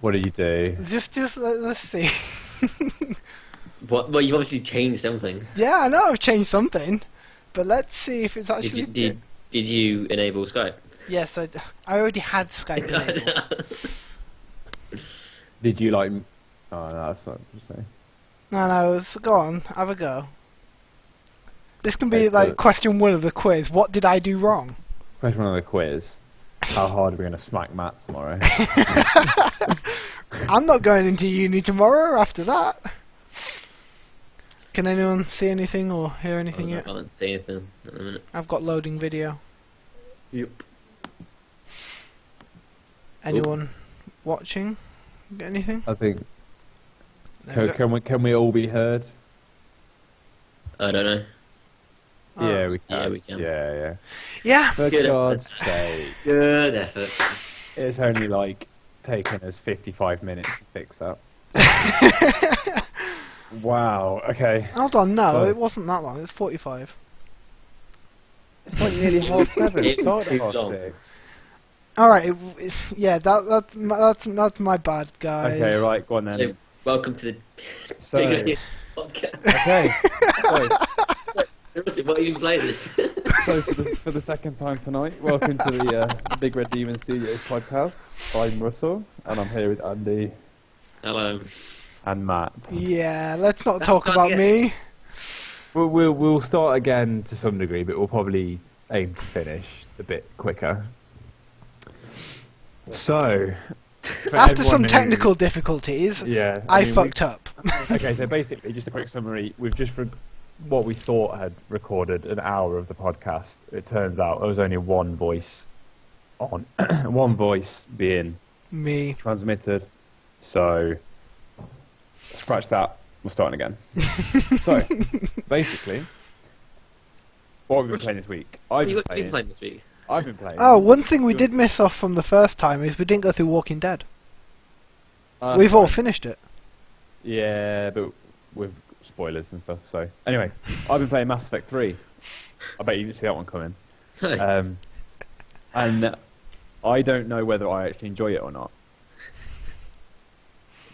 What did you do? Let's see. What? Well, you obviously changed something. Yeah, I know I've changed something, but let's see if it's actually. Did you enable Skype? Yes, I already had Skype enabled. Did you like? Oh, no, that's not to say. No, go on, have a go. This can be Okay, like so question 1 of the quiz. What did I do wrong? question 1 of the quiz. How hard are we going to smack Matt tomorrow? I'm not going into uni tomorrow after that. Can anyone see anything or hear anything I yet? can't see anything at the minute. I've got loading video. Yep. Anyone watching? Get anything? I think. There we go. Can we all be heard? I don't know. Oh. Yeah, we can. Yeah, we can. Yeah. Yeah. For Good God's sake. Good effort. It's only like taken us 55 minutes to fix that. Wow. Okay. Hold on, no, So- it wasn't that long. It's 45. It's like nearly 7:30. It It was started too at long. 6:30. All right, yeah, that's my bad, guys. Okay, right, go on then. So, welcome to the So- BigRedDemon podcast. Okay. Seriously, what are you even playing this? So for the second time tonight, welcome to the BigRedDemon Studios podcast. I'm Russell, and I'm here with Andy Hello. and Matt. Yeah, let's not talk not about yet. me. We'll start again to some degree, but we'll probably aim to finish a bit quicker. So, for After everyone some who- technical difficulties, yeah, I mean, fucked up. Okay, so basically, just a quick summary. We've just what we thought had recorded an hour of the podcast. It turns out there was only one voice on, one voice being Me. transmitted. So, scratch that. We're starting again. So, basically, what have we been playing this week? What have you been playing this week? I've been playing. Oh, one thing we did miss off from the first time is we didn't go through Walking Dead. We've all finished it. Yeah, but with spoilers and stuff. So anyway, I've been playing Mass Effect 3. I bet you didn't see that one coming. And I don't know whether I actually enjoy it or not,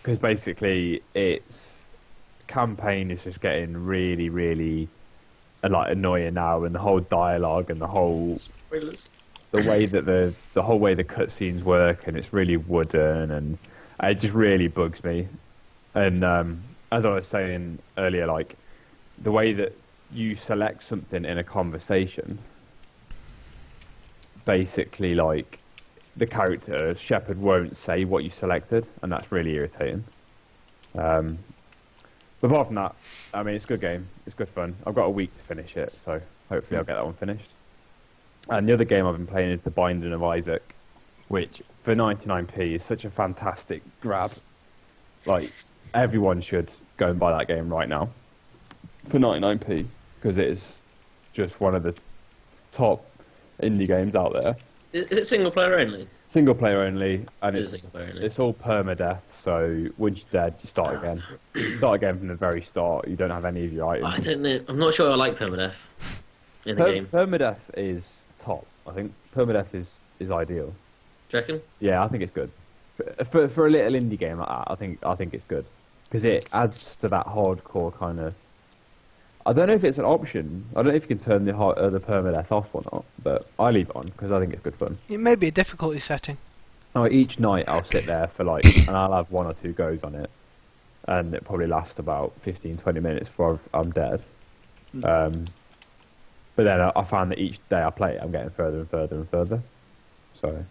because basically its campaign is just getting really, really like annoying now, and the whole dialogue and the whole Spoilers. the way that the whole way the cutscenes work, and it's really wooden, and it just really bugs me. And as I was saying earlier, like the way that you select something in a conversation, basically like the character Shepard won't say what you selected, and that's really irritating. But apart from that, I mean, it's a good game. It's good fun. I've got a week to finish it, so hopefully I'll get that one finished. And the other game I've been playing is The Binding of Isaac, which for 99p is such a fantastic grab. Like, everyone should go and buy that game right now for 99p, because it is just one of the top indie games out there. Is it single player only? Single player only, and It is single player only. it's all permadeath, so once you're dead, you start again. Start again from the very start. You don't have any of your items. I don't know. I'm not sure I like permadeath in the game. Permadeath is top. I think permadeath is ideal. Do you reckon? Yeah, I think it's good. For a little indie game like that, I think it's good, because it adds to that hardcore kind of. I don't know if it's an option. I don't know if you can turn the permadeath off or not, but I leave it on because I think it's good fun. It may be a difficulty setting. Oh, each night I'll sit there for like, and I'll have 1 or 2 goes on it, and it probably lasts about 15-20 minutes before I'm dead. But then I found that each day I play it, I'm getting further and further and further. So,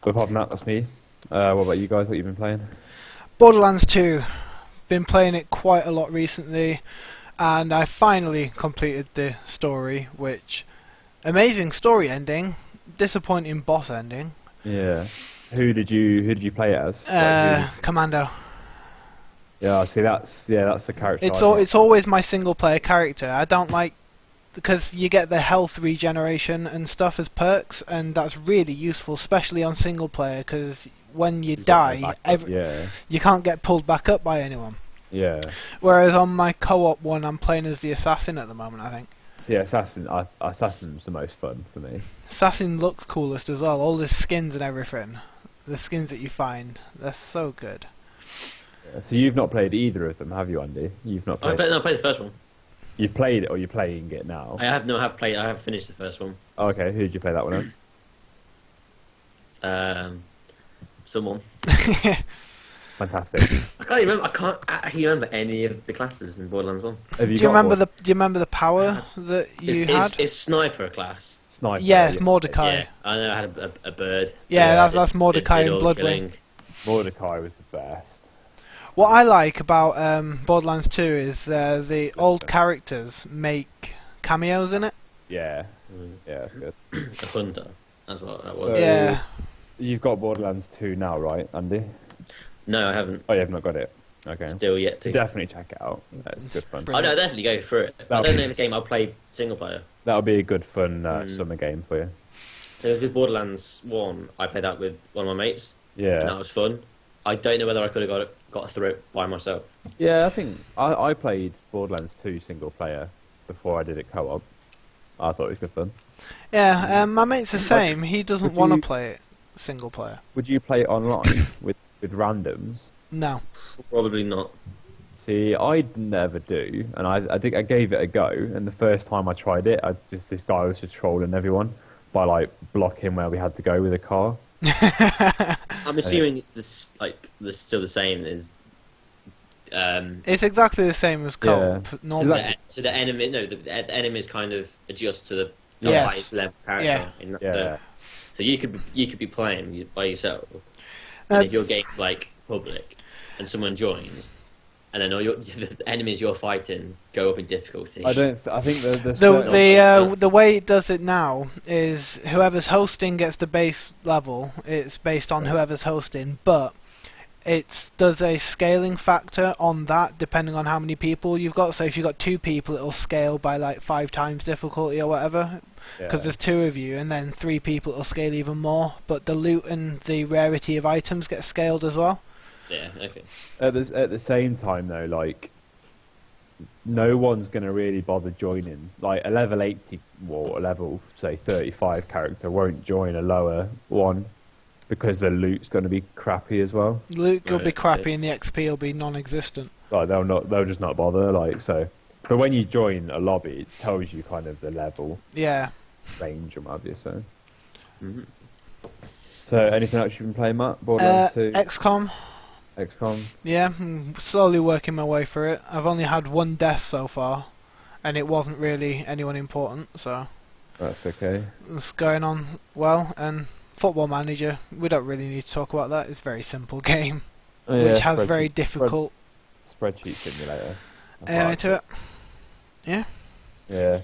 but apart from that, that's me. What about you guys? What you've been playing? Borderlands 2. Been playing it quite a lot recently, and I finally completed the story, which amazing story ending, disappointing boss ending. Yeah. Who did you play it as? Commando. Yeah, see that's the character. It's always my single player character. I don't like, because you get the health regeneration and stuff as perks, and that's really useful, especially on single player, because when you die, you can't get pulled back up by anyone. Yeah. Whereas on my co-op one, I'm playing as the assassin at the moment, I think. So yeah, Assassin's the most fun for me. Assassin looks coolest as well, all the skins and everything. The skins that you find, they're so good. Yeah. So you've not played either of them, have you, Andy? You've not played. I played the first one. You've played it, or you're playing it now? I have played. I have finished the first one. Oh, okay, who did you play that one as? Someone. Fantastic. I can't remember. I can't actually remember any of the classes in Borderlands 1. Have Do you remember the power that you had? Is Sniper a class? Sniper. Yes, Mordecai. Yeah, I know I had a bird. Yeah, that's Mordecai did in all Bloodwing. Mordecai was the best. What I like about Borderlands 2 is the old characters make cameos in it. Yeah, yeah, that's good. A hunter. That's what that was. So, Yeah. You've got Borderlands 2 now, right, Andy? No, I haven't. Oh, you have not got it. Okay. Still yet to. Definitely check it out. It's good fun. Oh no, definitely go through it. I don't know this game. I'll play single player. That'll be a good fun summer game for you. So with Borderlands 1, I played that with one of my mates. Yeah. And that was fun. I don't know whether I could have got through it by myself. Yeah, I think I played Borderlands 2 single player before I did it co-op. I thought it was good fun. Yeah, my mate's the same. He doesn't want to play it single player. Would you play it online with randoms? No. Probably not. See, I never do, and I think I gave it a go. And the first time I tried it, this guy was just trolling everyone by like blocking where we had to go with a car. I'm assuming it's just still the same as. It's exactly the same as co-op. Yeah. Normally. So the enemy, the enemies kind of adjust to the Yes. highest level character. Yeah. In that Yeah. So you could be playing by yourself, and if your game's like public, and someone joins, and then all the enemies you're fighting go up in difficulty. I think the way it does it now is whoever's hosting gets the base level. It's based on whoever's hosting, but it does a scaling factor on that depending on how many people you've got. So if you've got 2 people, it'll scale by like 5 times difficulty or whatever, because there's 2 of you, and then 3 people it'll scale even more. But the loot and the rarity of items get scaled as well. Yeah. Okay. At the same time though, like, no one's gonna really bother joining. Like a level 80 or a level say 35 character won't join a lower one because the loot's gonna be crappy as well. Loot will be crappy and the XP will be non-existent. Like they'll just not bother. Like so, but when you join a lobby, it tells you kind of the level, range, or what have you. So. Mm-hmm. So anything else you've been playing, Matt? Borderlands 2? XCOM. XCOM? Yeah, I'm slowly working my way through it. I've only had 1 death so far, and it wasn't really anyone important, so... That's okay. It's going on well, and Football Manager, we don't really need to talk about that. It's a very simple game, which has very difficult... Spreadsheet simulator. to it. Yeah. Yeah.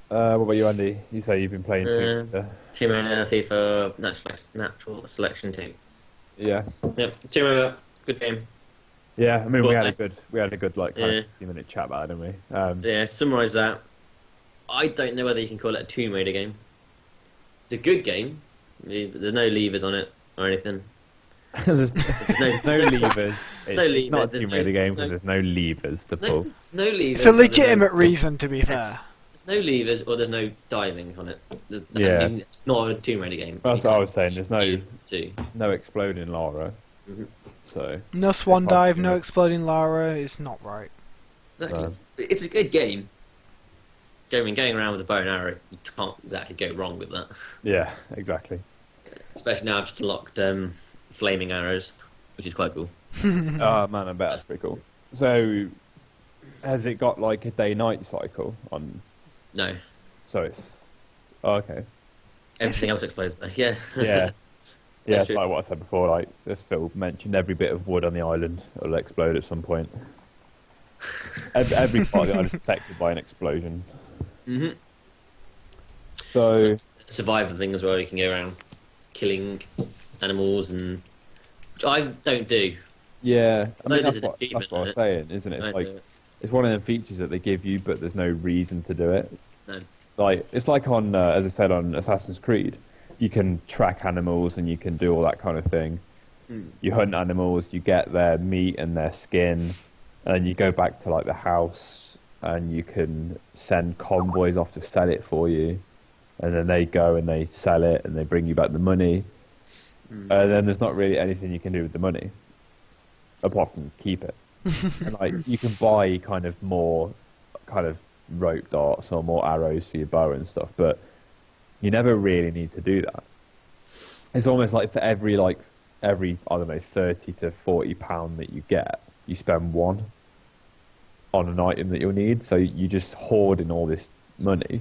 What about you, Andy? You say you've been playing Team Arena, FIFA, Natural Selection Team. Yeah. Yep. Team Arena, good game. Yeah, I mean we had a good like kind of 50-minute chat about it, didn't we? So yeah, summarise that. I don't know whether you can call it a Tomb Raider game. It's a good game. There's no levers on it or anything. there's no levers. It's not a Tomb Raider game because no, there's no levers to pull. There's no levers. It's a legitimate reason, to be fair. There's no levers or there's no diving on it. Yeah. I mean, it's not a Tomb Raider game. That's what I was saying. There's no exploding lava. Mm-hmm. So. No swan dive, no exploding Lara. It's not right. Exactly. It's a good game. Going around with a bow and arrow, you can't exactly go wrong with that. Yeah, exactly. Especially now I've just unlocked flaming arrows, which is quite cool. Oh man, I bet that's pretty cool. So, has it got like a day-night cycle on? No. So it's... Oh, okay. Everything else explodes though, yeah. Yeah. Yeah, it's true. like what I said before, like, as Phil mentioned, every bit of wood on the island will explode at some point. Every part of the island is affected by an explosion. Mm-hmm. So... Survival thing as well, you can go around killing animals, and which I don't do. Yeah, I mean, there's that's an what achievement I'm in it. saying, isn't it? I It's like, do it. it's one of them features that they give you, but there's no reason to do it. No. Like, it's like on, as I said, on Assassin's Creed, you can track animals and you can do all that kind of thing. Mm. You hunt animals, you get their meat and their skin, and then you go back to like the house and you can send convoys off to sell it for you, and then they go and they sell it and they bring you back the money. then there's not really anything you can do with the money apart from keep it. And like you can buy kind of more kind of rope darts or more arrows for your bow and stuff, but you never really need to do that. It's almost like for every I don't know, 30 to 40 pound that you get, you spend one on an item that you'll need. So you just hoarding all this money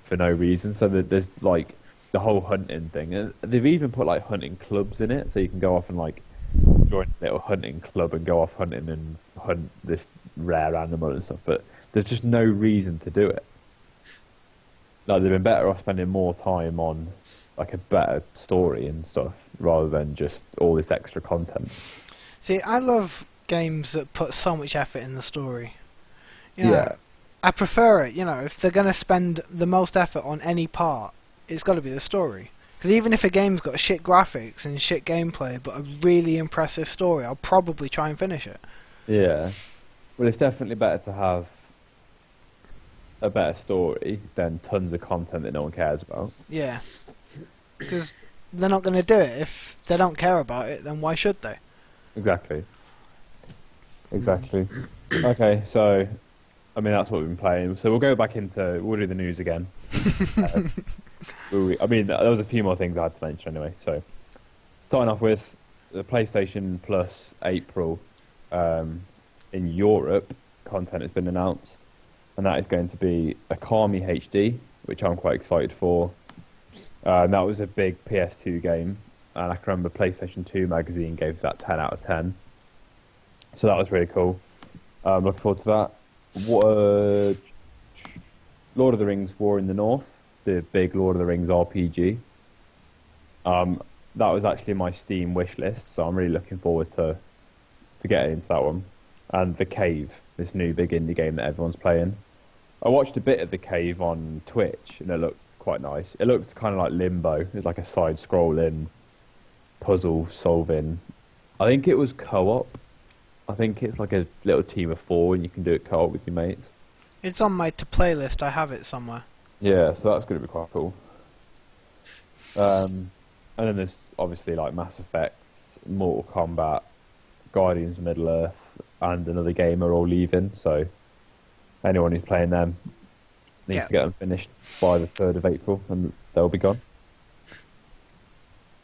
for no reason. So there's like the whole hunting thing, and they've even put like hunting clubs in it, so you can go off and like join a little hunting club and go off hunting and hunt this rare animal and stuff. But there's just no reason to do it. Like they've been better off spending more time on like a better story and stuff rather than just all this extra content. See, I love games that put so much effort in the story. You know, I prefer it. You know, if they're going to spend the most effort on any part, it's got to be the story. Because even if a game's got shit graphics and shit gameplay, but a really impressive story, I'll probably try and finish it. Yeah. Well, it's definitely better to have a better story than tons of content that no one cares about. Yeah. Because they're not going to do it. If they don't care about it, then why should they? Exactly. Okay, so I mean that's what we've been playing. So we'll go back into we'll do the news again. I mean there was a few more things I had to mention anyway. So starting off with the PlayStation Plus April in Europe content has been announced, and that is going to be Akami HD, which I'm quite excited for. That was a big PS2 game, and I can remember PlayStation 2 magazine gave that 10 out of 10. So that was really cool. Looking forward to that. Lord of the Rings War in the North, the big Lord of the Rings RPG. That was actually my Steam wish list, so I'm really looking forward to getting into that one. And The Cave, this new big indie game that everyone's playing. I watched a bit of The Cave on Twitch, and it looked quite nice. It looked kind of like Limbo. It's like a side-scrolling puzzle solving. I think it was co-op. I think it's like a little team of 4 and you can do it co-op with your mates. It's on my to-play list. I have it somewhere. Yeah, so that's going to be quite cool. And then there's obviously like Mass Effect, Mortal Kombat, Guardians of Middle-earth, and another game are all leaving, so anyone who's playing them needs to get them finished by the 3rd of April, and they'll be gone.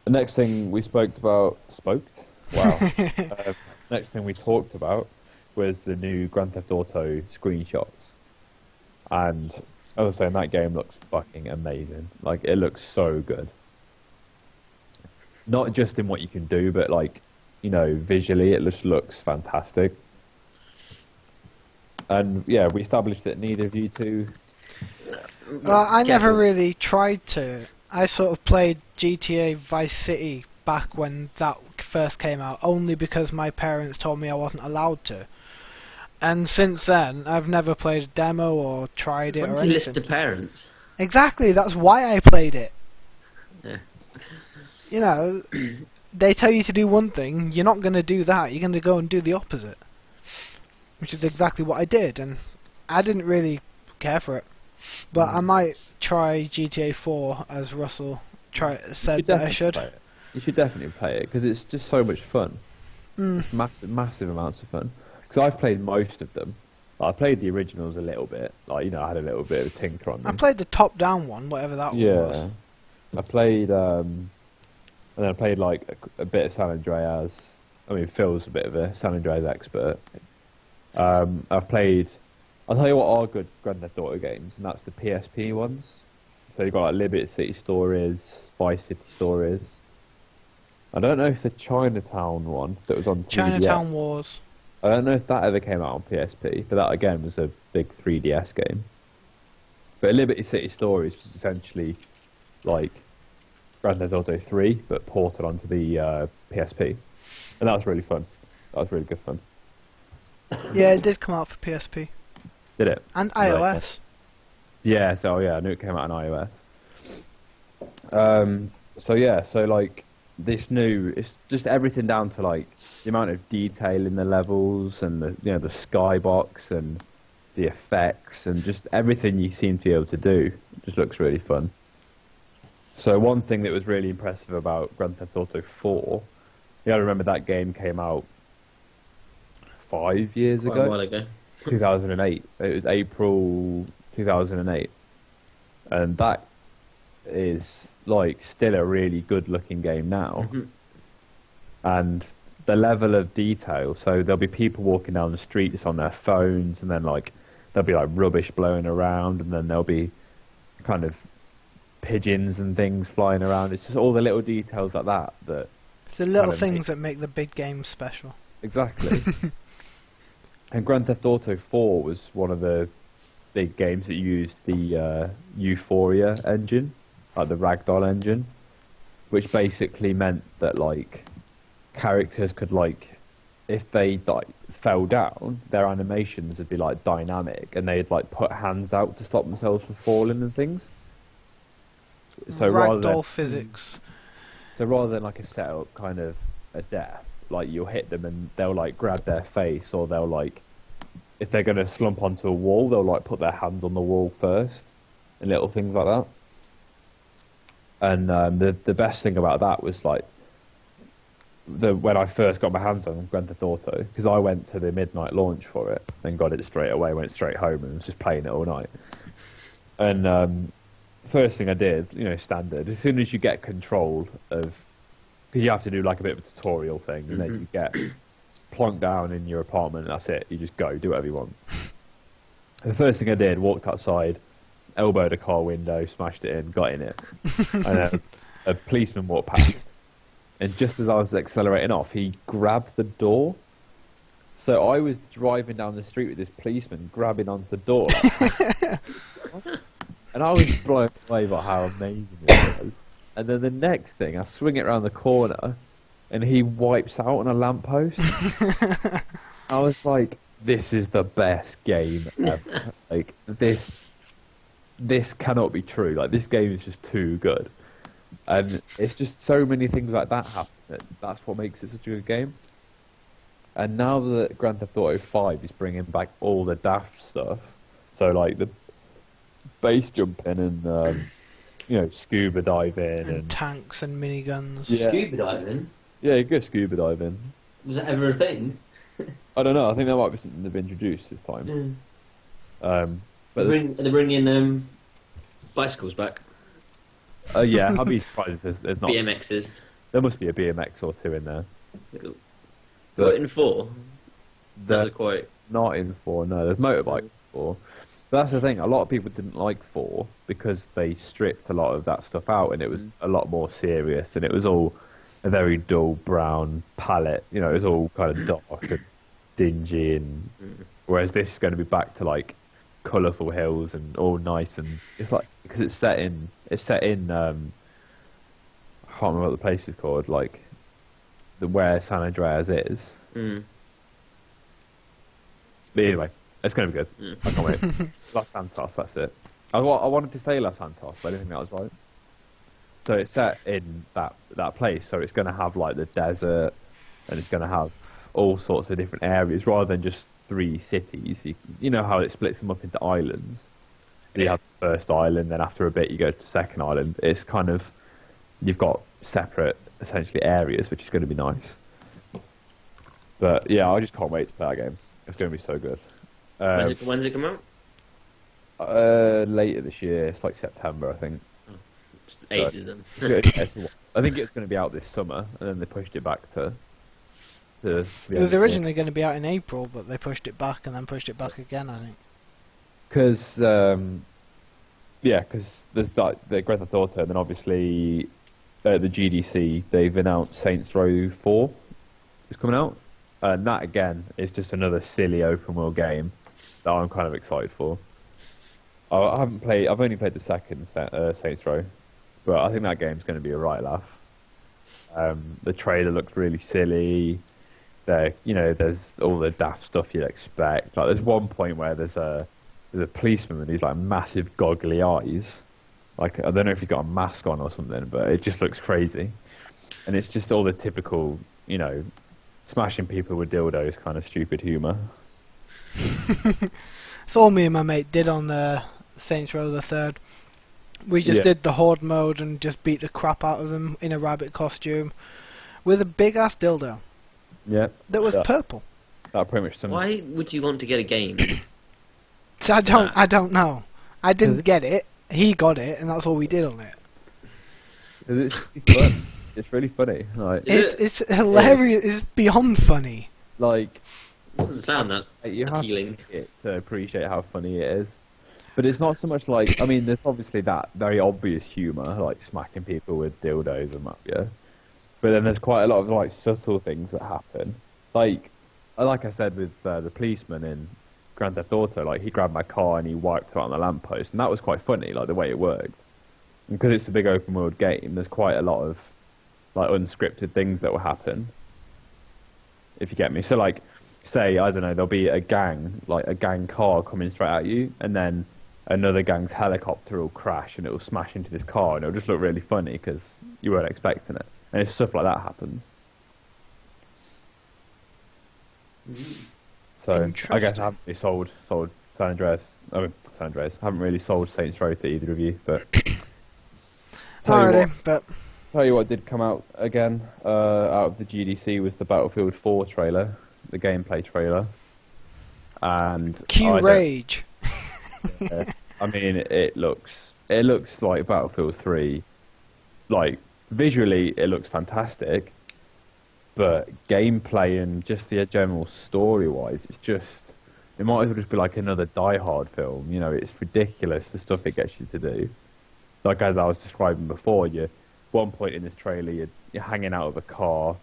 The next thing we next thing we talked about was the new Grand Theft Auto screenshots, and I was saying that game looks fucking amazing. Like it looks so good. Not just in what you can do, but like, you know, visually it just looks fantastic. And yeah, we established that neither of you two. Well, I never really tried to. I sort of played GTA Vice City back when that first came out, only because my parents told me I wasn't allowed to. And since then, I've never played a demo or tried it or anything. When you listen to parents? Exactly, that's why I played it. Yeah. You know, they tell you to do one thing, you're not going to do that, you're going to go and do the opposite. Which is exactly what I did, and I didn't really care for it. But I might try GTA 4, as Russell said that I should. You should definitely play it, because it's just so much fun. Massive amounts of fun. Because I've played most of them. I played the originals a little bit. Like, you know, I had a little bit of a tinker on them. I played the top-down one, whatever that one was. I played, and then I played like a bit of San Andreas. I mean, Phil's a bit of a San Andreas expert. I've played. I'll tell you what are good Grand Theft Auto games, and that's the PSP ones. So you've got like Liberty City Stories, Vice City Stories. I don't know if the Chinatown one that was on 3DS. Chinatown Wars. I don't know if that ever came out on PSP, but that again was a big 3DS game. But Liberty City Stories was essentially like Grand Theft Auto 3, but ported onto the PSP, and that was really fun. That was really good fun. Yeah, it did come out for PSP. Did it? And iOS. Yeah, so yeah, I knew it came out on iOS. So yeah, so like this new, it's just everything down to like the amount of detail in the levels and the the skybox and the effects and just everything you seem to be able to do. It just looks really fun. So one thing that was really impressive about Grand Theft Auto 4, you gotta remember that game came out 5 years Quite ago. a while ago. 2008. It was April 2008, and that is like still a really good-looking game now. Mm-hmm. And the level of detail. So there'll be people walking down the streets on their phones, and then like there'll be like rubbish blowing around, and then there'll be kind of pigeons and things flying around. It's just all the little details like that that. It's the little things that make the big games special. Exactly. And Grand Theft Auto 4 was one of the big games that used the Euphoria engine, like the Ragdoll engine, which basically meant that like characters could like, if they like fell down, their animations would be like dynamic, and they'd like put hands out to stop themselves from falling and things. So Ragdoll physics. So rather than like a setup kind of a death, like you'll hit them and they'll like grab their face, or they'll like, if they're going to slump onto a wall, they'll like put their hands on the wall first, and little things like that. And the best thing about that was like when I first got my hands on Grand Theft Auto, because I went to the midnight launch for it and got it straight away, went straight home and was just playing it all night. And first thing I did, you know, standard, as soon as you get control of, because you have to do like a bit of a tutorial thing, and then you get plonked down in your apartment, and that's it. You just go, do whatever you want. The first thing I did, walked outside, elbowed a car window, smashed it in, got in it, and a policeman walked past, and just as I was accelerating off, he grabbed the door. So I was driving down the street with this policeman grabbing onto the door, and I was blown away by how amazing it was. And then the next thing, I swing it around the corner, and he wipes out on a lamppost. I was like, this is the best game ever. Like, this cannot be true. Like, this game is just too good. And it's just so many things like that happen. That's what makes it such a good game. And now that Grand Theft Auto 5 is bringing back all the daft stuff, so like the base jumping and you know, scuba diving and tanks and miniguns. Yeah. Scuba diving? Yeah, you go scuba diving. Was that ever a thing? I don't know. I think that might be something they've introduced this time. But they're bringing bicycles back. Yeah, I'd be surprised if there's not. BMXs. There must be a BMX or two in there. But in 4, they're quite not in 4. No, there's motorbike in 4. But that's the thing. A lot of people didn't like 4 because they stripped a lot of that stuff out, and it was a lot more serious, and it was all a very dull brown palette. You know, it was all kind of dark and dingy, and whereas this is going to be back to like colourful hills and all nice, and it's like, because it's set in I can't remember what the place is called, like where San Andreas is. But anyway, it's going to be good. I can't wait. Los Santos, that's it. I wanted to say Los Santos, but I didn't think that was right. So it's set in that place, so it's going to have like the desert, and it's going to have all sorts of different areas rather than just 3 cities. You know how it splits them up into islands. You have the first island, then after a bit you go to the second island. It's kind of, you've got separate essentially areas, which is going to be nice. But yeah, I just can't wait to play that game. It's going to be so good. When's it come out? Later this year. It's like September, I think. Just ages then. I think it's going to be out this summer, and then they pushed it back to. It was originally going to be out in April, but they pushed it back and then pushed it back again, I think. Because there's the Grand Theft Auto, and then obviously at the GDC they've announced Saints Row 4 is coming out, and that again is just another silly open world game that I'm kind of excited for. I've only played the second Saints Row, but I think that game's going to be a right laugh. The trailer looks really silly. There's all the daft stuff you'd expect. Like, there's one point where there's a policeman with these like massive goggly eyes. Like, I don't know if he's got a mask on or something, but it just looks crazy. And it's just all the typical, you know, smashing people with dildos kind of stupid humour. That's all me and my mate did on the Saints Row the 3rd. We just Yeah. did the horde mode and just beat the crap out of them in a rabbit costume with a big ass dildo Yeah. that was Yeah. purple. That pretty much sums. Why would you want to get a game? So I don't know. I didn't get it. He got it, and that's all we did on it. It's fun. It's really funny. Like, It's hilarious. It's beyond funny. like Doesn't sound that you have appealing. to appreciate how funny it is. But it's not so much like, I mean, there's obviously that very obvious humour, like smacking people with dildos and that, yeah. But then there's quite a lot of like subtle things that happen. Like I said with the policeman in Grand Theft Auto, like he grabbed my car and he wiped it on the lamppost, and that was quite funny, like the way it worked. And because it's a big open world game, there's quite a lot of like unscripted things that will happen. If you get me. So like, say, I don't know, there'll be a gang car coming straight at you, and then another gang's helicopter will crash and it will smash into this car, and it'll just look really funny because you weren't expecting it. And it's stuff like that happens. So I guess I haven't really sold San Andreas. I mean, San Andreas. I haven't really sold Saints Row to either of you, but tell you what did come out again out of the GDC was the Battlefield 4 trailer, the gameplay trailer, and Rage. I mean, it looks like Battlefield 3. Like visually, it looks fantastic, but gameplay and just the general story-wise, it might as well just be like another Die Hard film. You know, it's ridiculous the stuff it gets you to do. Like as I was describing before, one point in this trailer, you're hanging out of a car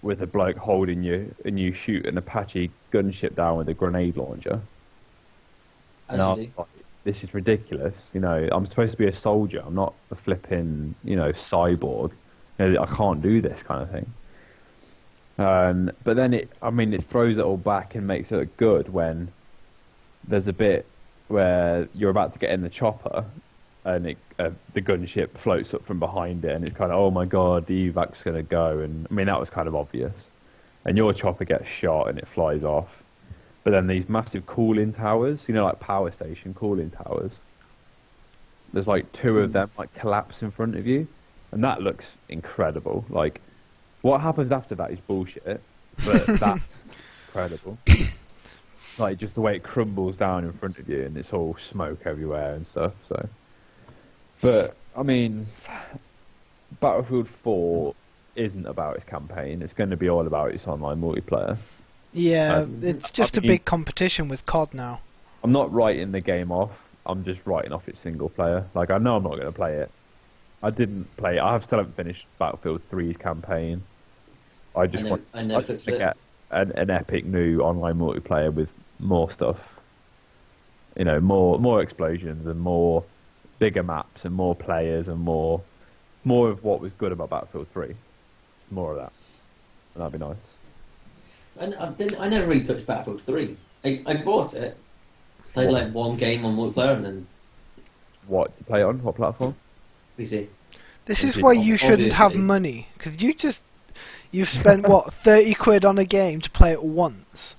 with a bloke holding you, and you shoot an Apache gunship down with a grenade launcher. And I was like, this is ridiculous. You know, I'm supposed to be a soldier. I'm not a flipping, cyborg. You know, I can't do this kind of thing. But then it throws it all back and makes it look good when there's a bit where you're about to get in the chopper, and the gunship floats up from behind it, and it's kind of, oh my god, the evac's going to go. And I mean, that was kind of obvious. And your chopper gets shot and it flies off. But then these massive cooling towers, like power station cooling towers, there's like two of them like collapse in front of you, and that looks incredible. Like, what happens after that is bullshit, but that's incredible. Like, just the way it crumbles down in front of you, and it's all smoke everywhere and stuff. So, but I mean, Battlefield 4 isn't about its campaign. It's going to be all about its online multiplayer. Yeah, it's just a big competition with COD now. I'm not writing the game off. I'm just writing off its single player. Like, I know I'm not going to play it. I didn't play it. I still haven't finished Battlefield 3's campaign. I just want to get an epic new online multiplayer with more stuff. More explosions and more bigger maps and more players and more of what was good about Battlefield 3. More of that. And that'd be nice. I never really touched Battlefield 3. I bought it, played like one game on multiplayer, and then... What? You play it on? What platform? PC. This is why you shouldn't have money, because you've spent, what, 30 quid on a game to play it once?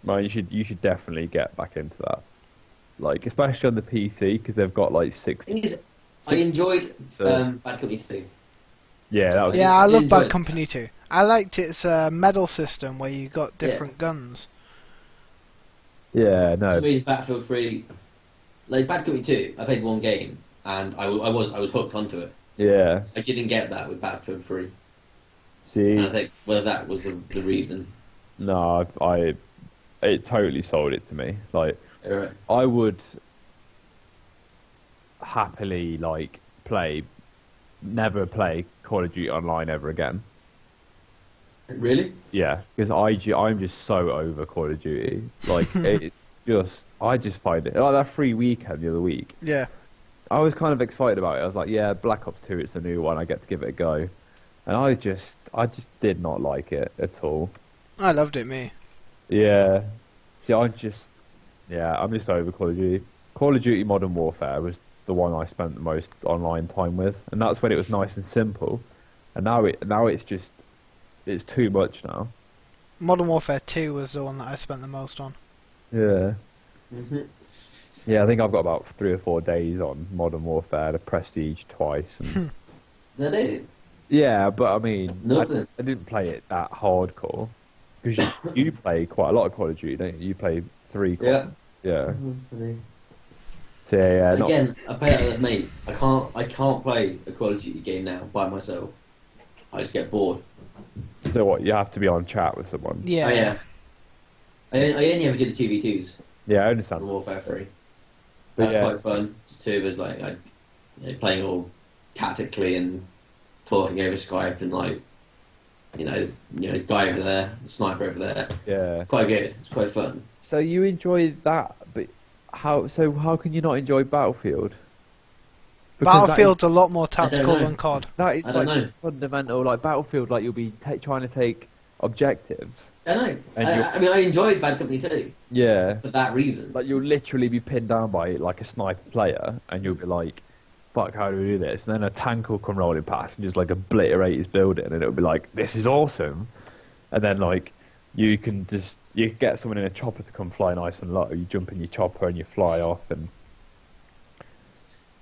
Well, you should definitely get back into that. Like, especially on the PC, because they've got like 60... I enjoyed Bad Company 2. Yeah, that was... Yeah, I love Bad Company 2. I liked its medal system where you got different guns. Yeah, no. For me, Battlefield 3, like Bad Company 2, I played one game and I was hooked onto it. Yeah. I didn't get that with Battlefield 3. See. And I think whether that was the reason. No, it totally sold it to me. Like, right. I would happily never play Call of Duty Online ever again. Really? Yeah, because I'm just so over Call of Duty. Like, it's just, I just find it, like that free weekend the other week. Yeah. I was kind of excited about it. I was like, yeah, Black Ops 2, it's the new one, I get to give it a go. And I just did not like it at all. I loved it, me. Yeah. See, I'm just over Call of Duty. Call of Duty Modern Warfare was the one I spent the most online time with, and that's when it was nice and simple. And now it's just, it's too much now. Modern Warfare 2 was the one that I spent the most on. Yeah. Yeah, I think I've got about 3 or 4 days on Modern Warfare, the Prestige twice. And Is that it? yeah, but I mean, That's nothing. I didn't play it that hardcore. Because you play quite a lot of Call of Duty, don't you? You play 3 quite. Yeah. So yeah, Again, I play that with a mate. I can't play a Call of Duty game now by myself. I just get bored. So what? You have to be on chat with someone. Yeah. Oh, yeah. I only ever did the 2v2s. Yeah, I understand. For Warfare 3. But That's yeah. quite fun. 2 was like playing all tactically and talking over Skype and like guy over there, sniper over there. Yeah. It's quite good. It's quite fun. So you enjoy that, but how can you not enjoy Battlefield? Because Battlefield's a lot more tactical than COD. That is I don't like know. fundamental. Like Battlefield, like you'll be trying to take objectives. I know. And I mean, I enjoyed Bad Company 2. Yeah. For that reason. Like you'll literally be pinned down by like a sniper player, and you'll be like, "Fuck, how do we do this?" And then a tank will come rolling past and just like obliterate his building, and it'll be like, "This is awesome." And then like you can get someone in a chopper to come fly nice and low. You jump in your chopper and you fly off, and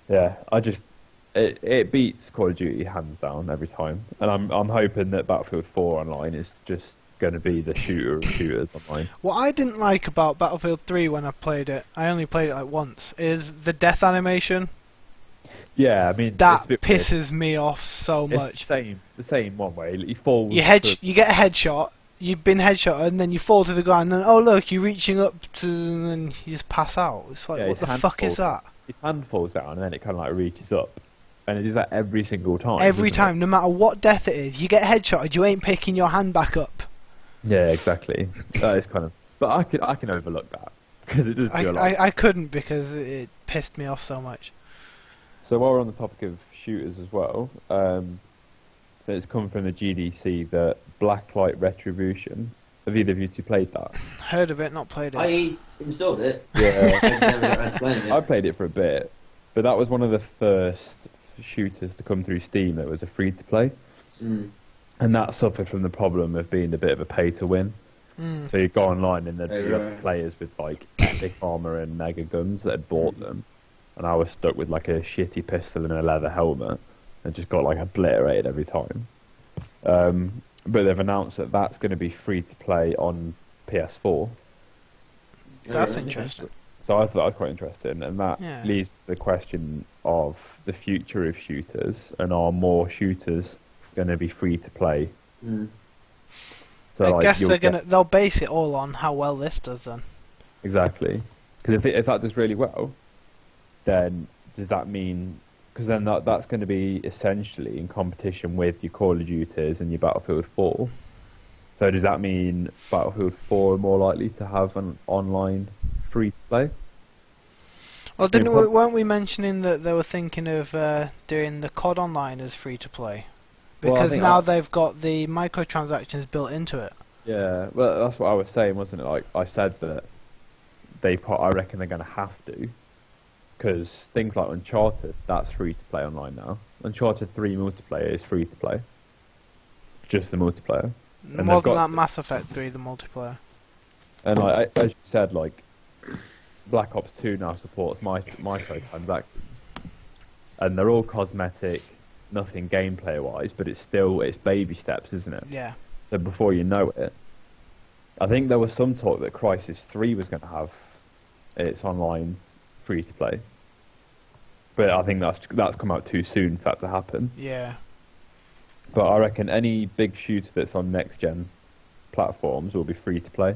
yeah, it beats Call of Duty hands down every time. And I'm hoping that Battlefield 4 online is just going to be the shooter of shooters online. What I didn't like about Battlefield 3 when I played it, I only played it like once, is the death animation. Yeah, I mean That it's a bit pisses me off so weird. much. It's the same one way. He falls. You get a headshot. You've been headshot and then you fall to the ground and oh look, you're reaching up to and then you just pass out. It's like, what the fuck is that? His hand falls down and then it kind of like reaches up, and it does that every single time. Every time, no matter what death it is, you get headshotted, you ain't picking your hand back up. Yeah, exactly. That is kind of. But I can overlook that because it does do a lot. I couldn't because it pissed me off so much. So while we're on the topic of shooters as well, it's come from the GDC that Blacklight Retribution. Have either of you two played that? Heard of it, not played it. I installed it. Yeah. I never got around to playing it. I played it for a bit, but that was one of the first shooters to come through Steam that was a free-to-play. Mm. And that suffered from the problem of being a bit of a pay-to-win. Mm. So you'd go online and there'd be Yeah. other players with like epic armor and mega guns that had bought them, and I was stuck with like a shitty pistol and a leather helmet and just got like obliterated every time. But they've announced that that's going to be free to play on PS4. That's interesting. So I thought that was quite interesting, and that leads to the question of the future of shooters, and are more shooters going to be free to play? Mm. So I like guess they'll base it all on how well this does then. Exactly, because if that does really well, then does that mean? Because then that's going to be essentially in competition with your Call of Duties and your Battlefield 4. So does that mean Battlefield 4 are more likely to have an online free to play? Well, weren't we mentioning that they were thinking of doing the COD Online as free to play? Because now they've got the microtransactions built into it. Yeah, well, that's what I was saying, wasn't it? Like I said that I reckon they're going to have to, because things like Uncharted, that's free to play online now. Uncharted 3 multiplayer is free to play, just the multiplayer. And More than that, Mass Effect 3, the multiplayer. And like as you said, like Black Ops 2 now supports microtransactions, and they're all cosmetic, nothing gameplay wise, but it's baby steps, isn't it? Yeah. So before you know it, I think there was some talk that Crysis 3 was going to have its online free to play, but I think that's come out too soon for that to happen. Yeah. But I reckon any big shooter that's on next gen platforms will be free to play,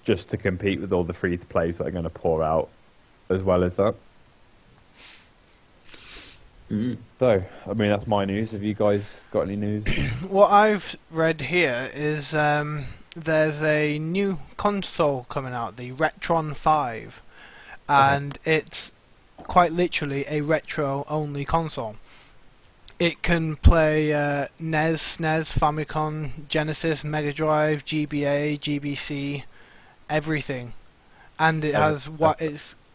just to compete with all the free to plays that are going to pour out as well as that. Mm. So, I mean, that's my news. Have you guys got any news? What I've read here is there's a new console coming out, the Retron 5, and it's quite literally a retro-only console. It can play NES, SNES, Famicom, Genesis, Mega Drive, GBA, GBC, everything, and it has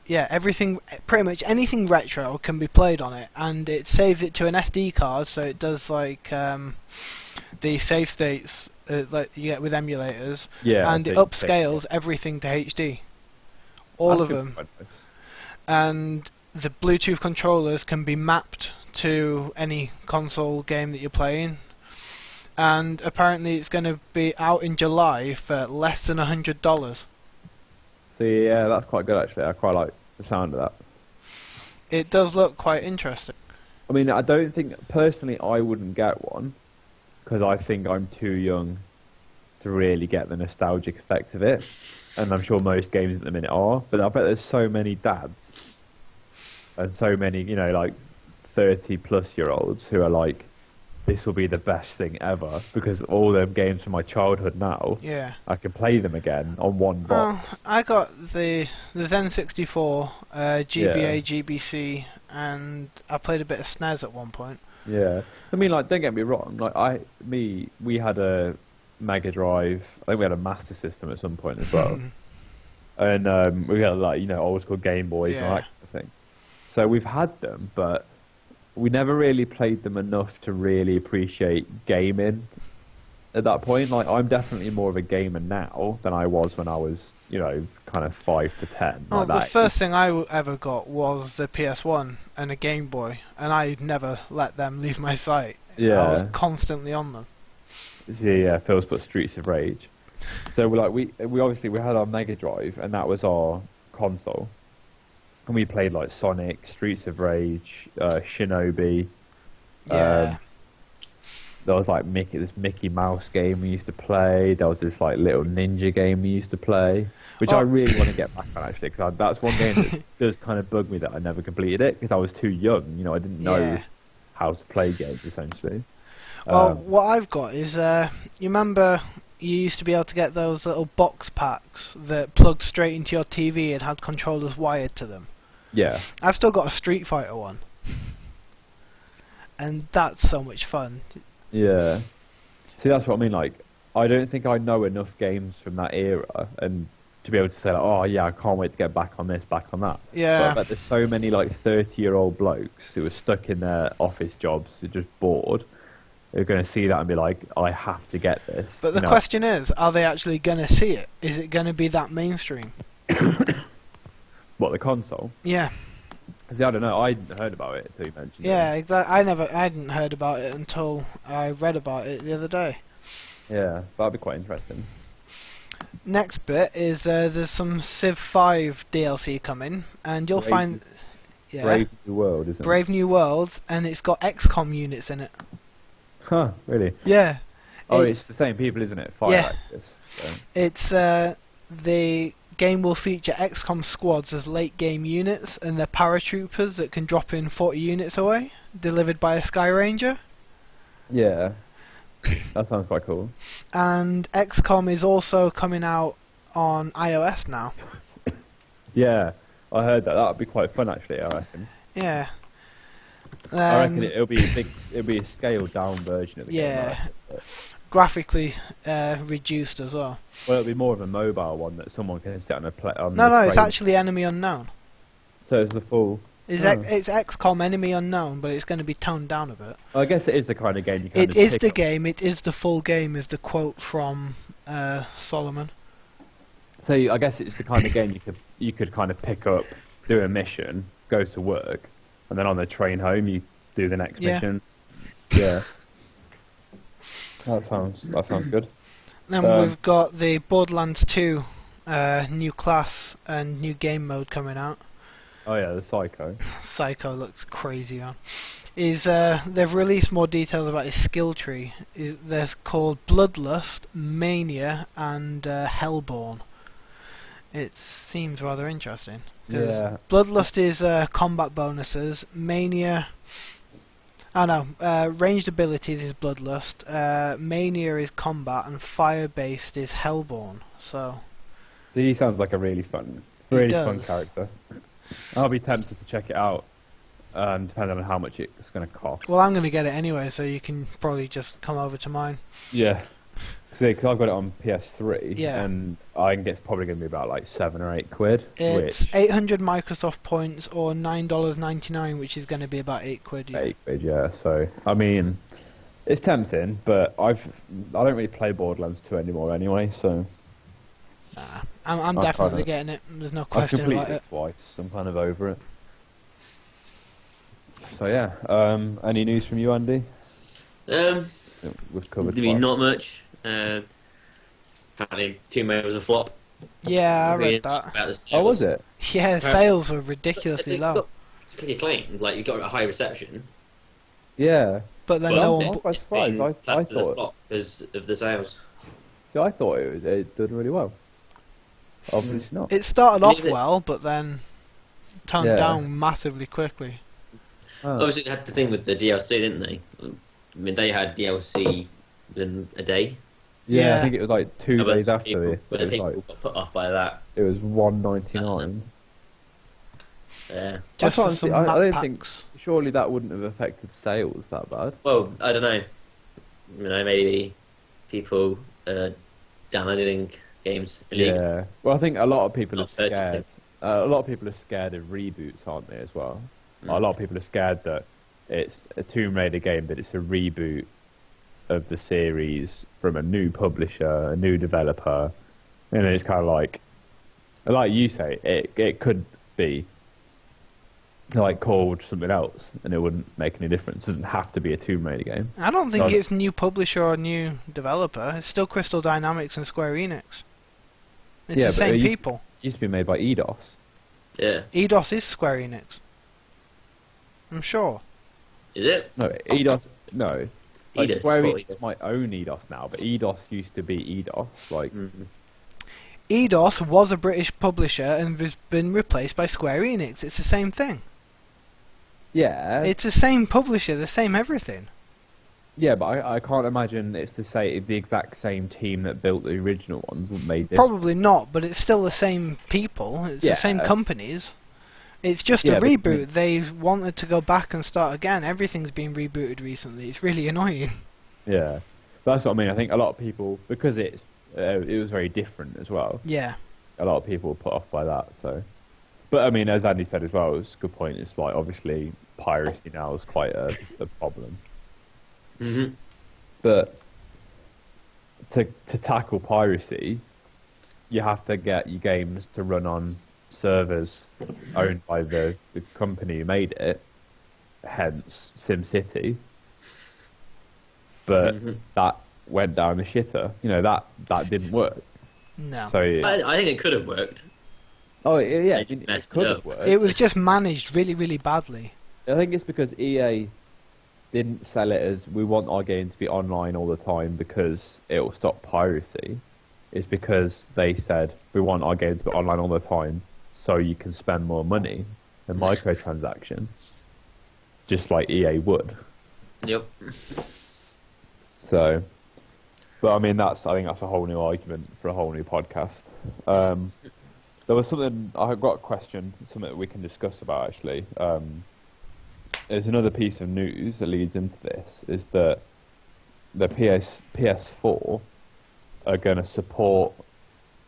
everything, pretty much anything retro can be played on it, and it saves it to an SD card, so it does like the save states like you get with emulators, and it upscales everything to HD, all of them. and the Bluetooth controllers can be mapped to any console game that you're playing. And apparently it's going to be out in July for less than $100. See, yeah, that's quite good actually. I quite like the sound of that. It does look quite interesting. I mean, I don't think, personally, I wouldn't get one, because I think I'm too young to really get the nostalgic effect of it, and I'm sure most games at the minute are, but I bet there's so many dads, and so many, you know, like, 30-plus-year-olds who are like, this will be the best thing ever, because all them games from my childhood now, yeah, I can play them again on one box. I got the Zen64, GBA, GBC, and I played a bit of SNES at one point. Yeah, I mean, like, don't get me wrong. Like, we had a Mega Drive. I think we had a Master System at some point as well, and we had, like, you know, old school Game Boys and all that kind of thing. So we've had them, but we never really played them enough to really appreciate gaming at that point. Like, I'm definitely more of a gamer now than I was when I was, you know, kind of 5 to 10. Oh, like the that. first thing I ever got was the PS1 and a Game Boy, and I never let them leave my sight. Yeah. I was constantly on them. Yeah, Phil's put Streets of Rage. So we obviously we had our Mega Drive, and that was our console. And we played like Sonic, Streets of Rage, Shinobi. Yeah. There was like this Mickey Mouse game we used to play. There was this like little ninja game we used to play, which I really want to get back on actually, because that's one game that does kind of bug me that I never completed it because I was too young. You know, I didn't know how to play games essentially. Well, what I've got is, you remember you used to be able to get those little box packs that plugged straight into your TV and had controllers wired to them? Yeah. I've still got a Street Fighter one. And that's so much fun. Yeah. See, that's what I mean, like, I don't think I know enough games from that era and to be able to say, like, oh yeah, I can't wait to get back on this, back on that. Yeah. But there's so many like 30-year-old blokes who are stuck in their office jobs who are just bored. They're going to see that and be like, I have to get this. But the question is, are they actually going to see it? Is it going to be that mainstream? What, the console? Yeah. See, I don't know. I hadn't heard about it until you mentioned it. Yeah, exactly. I hadn't heard about it until I read about it the other day. Yeah, that'd be quite interesting. Next bit is there's some Civ 5 DLC coming, and you'll find... Yeah, Brave New World, isn't it? Brave New World, and it's got XCOM units in it. Huh, really? Yeah. Oh, it's the same people, isn't it? Yeah. Fire so. It's, the game will feature XCOM squads as late game units, and they're paratroopers that can drop in 40 units away, delivered by a Sky Ranger. Yeah. That sounds quite cool. And XCOM is also coming out on iOS now. Yeah, I heard that. That would be quite fun, actually, I reckon. Yeah. I reckon it'll be a scaled down version of the game. Yeah. Graphically reduced as well. Well, it'll be more of a mobile one that someone can sit on a play. No, it's actually Enemy Unknown. So it's the full. It's XCOM Enemy Unknown, but it's going to be toned down a bit. I guess it is the kind of game you can. It is the game. It is the full game. Is the quote from Solomon. So I guess it's the kind of game you could kind of pick up, do a mission, go to work, and then on the train home you do the next mission. Yeah. That sounds good. Then we've got the Borderlands 2 new class and new game mode coming out. Oh yeah, the Psycho. Psycho looks crazy, man. They've released more details about his skill tree. They're called Bloodlust, Mania, and Hellborn. It seems rather interesting. Yeah. Bloodlust is combat bonuses. Mania. Oh no, ranged abilities is Bloodlust. Mania is combat, and fire-based is Hellborn. So. He sounds like a really fun character. I'll be tempted to check it out, depending on how much it's going to cost. Well, I'm going to get it anyway, so you can probably just come over to mine. Yeah. Because I've got it on PS3, yeah. And I think it's probably going to be about like £7 or £8. It's 800 Microsoft points or $9.99, which is going to be about £8. Yeah. £8, yeah. So I mean, it's tempting, but I don't really play Borderlands 2 anymore anyway. So I'm definitely getting it. There's no question about it. I've completed it twice. I'm kind of over it. So yeah, any news from you, Andy? We've covered. Not much. Apparently, Tomb Raider was a flop. Yeah, I read that. Oh, was it? Yeah, sales were ridiculously low. It's pretty acclaimed. Like, you got a high reception. Yeah. But then no one. I'm quite surprised. I thought flop because of the sales. See, I thought it did really well. Obviously not. It started off well, but then toned down massively quickly. Oh. Obviously, they had the thing with the DLC, didn't they? I mean, they had DLC within a day. Yeah, I think it was like 2 days after it. But people got put off by that. It was $1.99. Yeah. Just for some map I don't packs. think. Surely that wouldn't have affected sales that bad. Well, I don't know. Maybe people downloading games illegally. Yeah. Well, I think a lot of people are Not purchasing. scared. A lot of people are scared of reboots, aren't they, as well? A lot of people are scared that it's a Tomb Raider game, but it's a reboot of the series from a new publisher, a new developer. And it's kind of like you say, it could be like called something else, and it wouldn't make any difference. It doesn't have to be a Tomb Raider game. I don't think it's new publisher or new developer. It's still Crystal Dynamics and Square Enix. It's the same people. It used to be made by Eidos. Yeah. Eidos is Square Enix. I'm sure. Is it? No, Eidos. No. Like Eidos, Square Enix might own Eidos now, but Eidos used to be Eidos. Like. Eidos was a British publisher and has been replaced by Square Enix. It's the same thing. Yeah. It's the same publisher, the same everything. Yeah, but I can't imagine it's the exact same team that built the original ones made this. Probably not, but it's still the same people. It's the same companies. It's just a reboot. They wanted to go back and start again. Everything's been rebooted recently. It's really annoying. Yeah, that's what I mean. I think a lot of people, because it was very different as well. Yeah. A lot of people were put off by that. So, but I mean, as Andy said as well, it's a good point. It's like obviously piracy now is quite a problem. But to tackle piracy, you have to get your games to run on servers owned by the company who made it, hence SimCity. But that went down the shitter. That didn't work. No. So I think it could have worked. Oh yeah, It it could have worked. It was just managed really, really badly. I think it's because EA didn't sell it as we want our game to be online all the time because it will stop piracy. It's because they said we want our game to be online all the time so you can spend more money in microtransaction, just like EA would. Yep. So, but I mean I think that's a whole new argument for a whole new podcast. There was something I got a question, something that we can discuss about actually. There's another piece of news that leads into this, is that the PS4 are going to support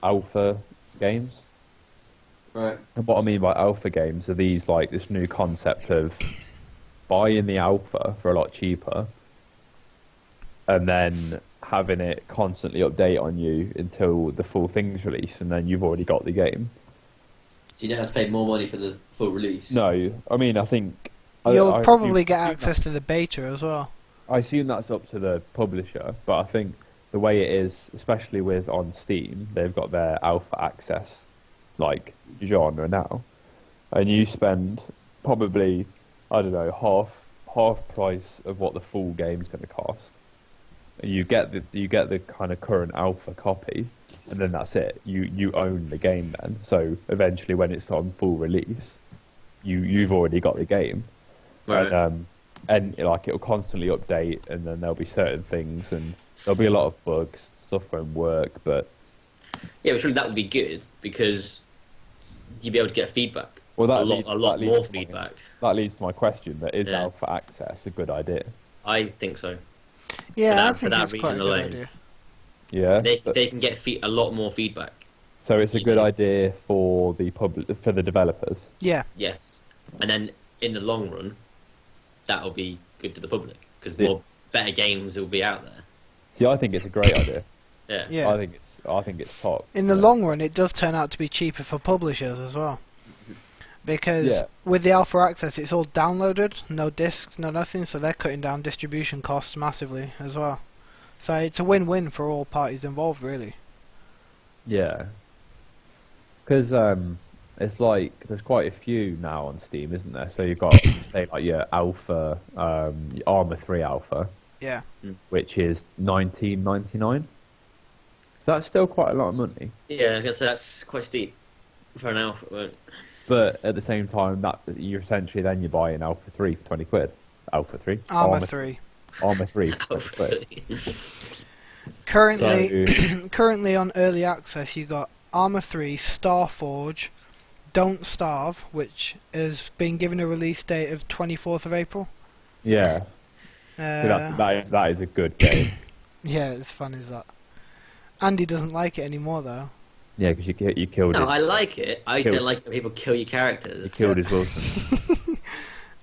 alpha games. Right. And what I mean by alpha games are these like this new concept of buying the alpha for a lot cheaper and then having it constantly update on you until the full thing's released, and then you've already got the game. So you don't have to pay more money for the full release? No, I mean I think... You'll probably get access to the beta as well. I assume that's up to the publisher, but I think the way it is, especially with on Steam, they've got their alpha access like genre now, and you spend probably, I don't know, half price of what the full game's going to cost. You get the kind of current alpha copy, and then that's it. You own the game then. So eventually, when it's on full release, you've already got the game. Right. And like it'll constantly update, and then there'll be certain things, and there'll be a lot of bugs, stuff won't work, but yeah, but surely that would be good because you'd be able to get feedback. Well, a lot more feedback. That leads to my question: that is alpha access a good idea? I think so. Yeah, for that reason alone. Idea. Yeah, they can get a lot more feedback. So it's a good idea for the for the developers. Yeah. Yes, and then in the long run, that'll be good to the public because better games will be out there. See, I think it's a great idea. Yeah. Yeah. I think it's top. In the long run, it does turn out to be cheaper for publishers as well. Because with the alpha access, it's all downloaded, no discs, no nothing, so they're cutting down distribution costs massively as well. So it's a win-win for all parties involved, really. Yeah. Because it's like there's quite a few now on Steam, isn't there? So you've got say like your Alpha, Armour 3 Alpha, Yeah. which is $19.99. That's still quite a lot of money. Yeah, I was gonna say that's quite steep for an alpha. But at the same time, that you're essentially then you buy an Alpha 3 for 20 quid. Alpha 3. Armour 3. Armour 3 for 20 quid. Currently on early access, you got Armour 3, Starforge, Don't Starve, which has been given a release date of 24th of April. Yeah. So that is a good game. Yeah, it's fun as that. Andy doesn't like it anymore though. Yeah, because you killed No, his... I like it. I don't like when people kill your characters. You killed his Wilson.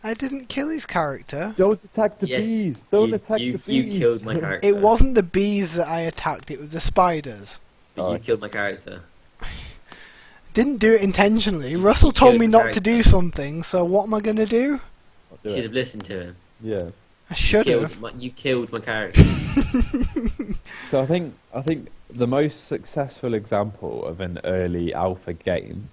I didn't kill his character. Don't attack the bees! Don't attack the bees! You killed my character. It wasn't the bees that I attacked, it was the spiders. But you killed my character. Didn't do it intentionally. Russell told me not to do something, so what am I going to do? You should have listened to him. Yeah. I should have. You killed my character. So I think the most successful example of an early alpha game...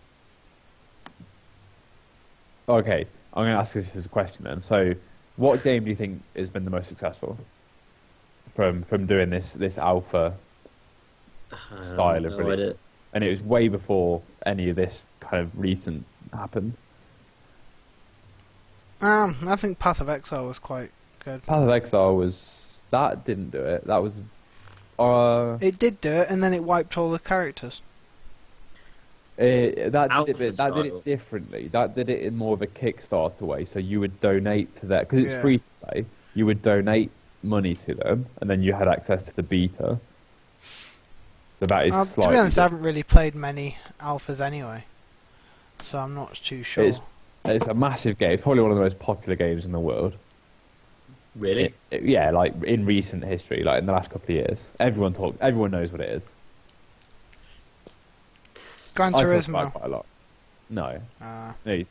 Okay, I'm going to ask this as a question then. So, what game do you think has been the most successful from doing this alpha style of release? And it was way before any of this kind of recent happened. I think Path of Exile was quite good. Path of Exile that didn't do it. That was it did do it, and then it wiped all the characters. That did it differently. That did it in more of a Kickstarter way. So you would donate to that because it's free to play. You would donate money to them, and then you had access to the beta. So that is to be honest, I haven't really played many alphas anyway, so I'm not too sure. It's a massive game. It's probably one of the most popular games in the world. Really? Yeah, like in recent history, like in the last couple of years. Everyone knows what it is. Gran Turismo. I talk about it quite a lot. No. No, you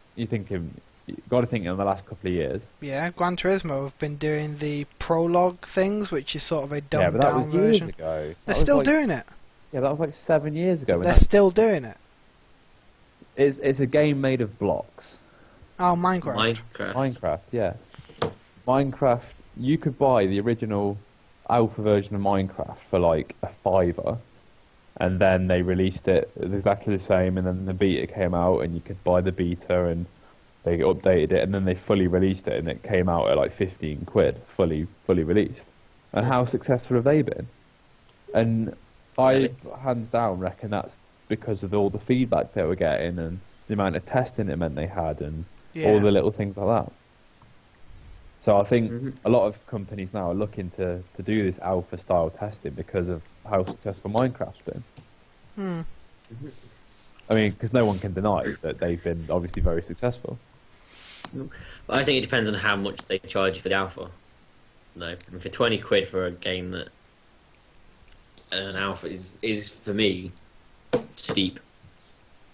got to think in the last couple of years. Yeah, Gran Turismo have been doing the prologue things, which is sort of a dumbed down version. Yeah, but that was years version. ago. They're still doing it. Yeah, that was like 7 years ago. They're still doing it. It's a game made of blocks. Oh, Minecraft. Minecraft, yes. Minecraft, you could buy the original alpha version of Minecraft for like $5, and then they released it exactly the same, and then the beta came out, and you could buy the beta, and they updated it, and then they fully released it, and it came out at like 15 quid, fully released. And how successful have they been? And I, hands down, reckon that's because of all the feedback they were getting, and the amount of testing it meant they had, and all the little things like that. So I think a lot of companies now are looking to do this alpha style testing because of how successful Minecraft's been. I mean, because no one can deny that they've been obviously very successful. But I think it depends on how much they charge you for the alpha. No, and for 20 quid for a game that an alpha is for me steep.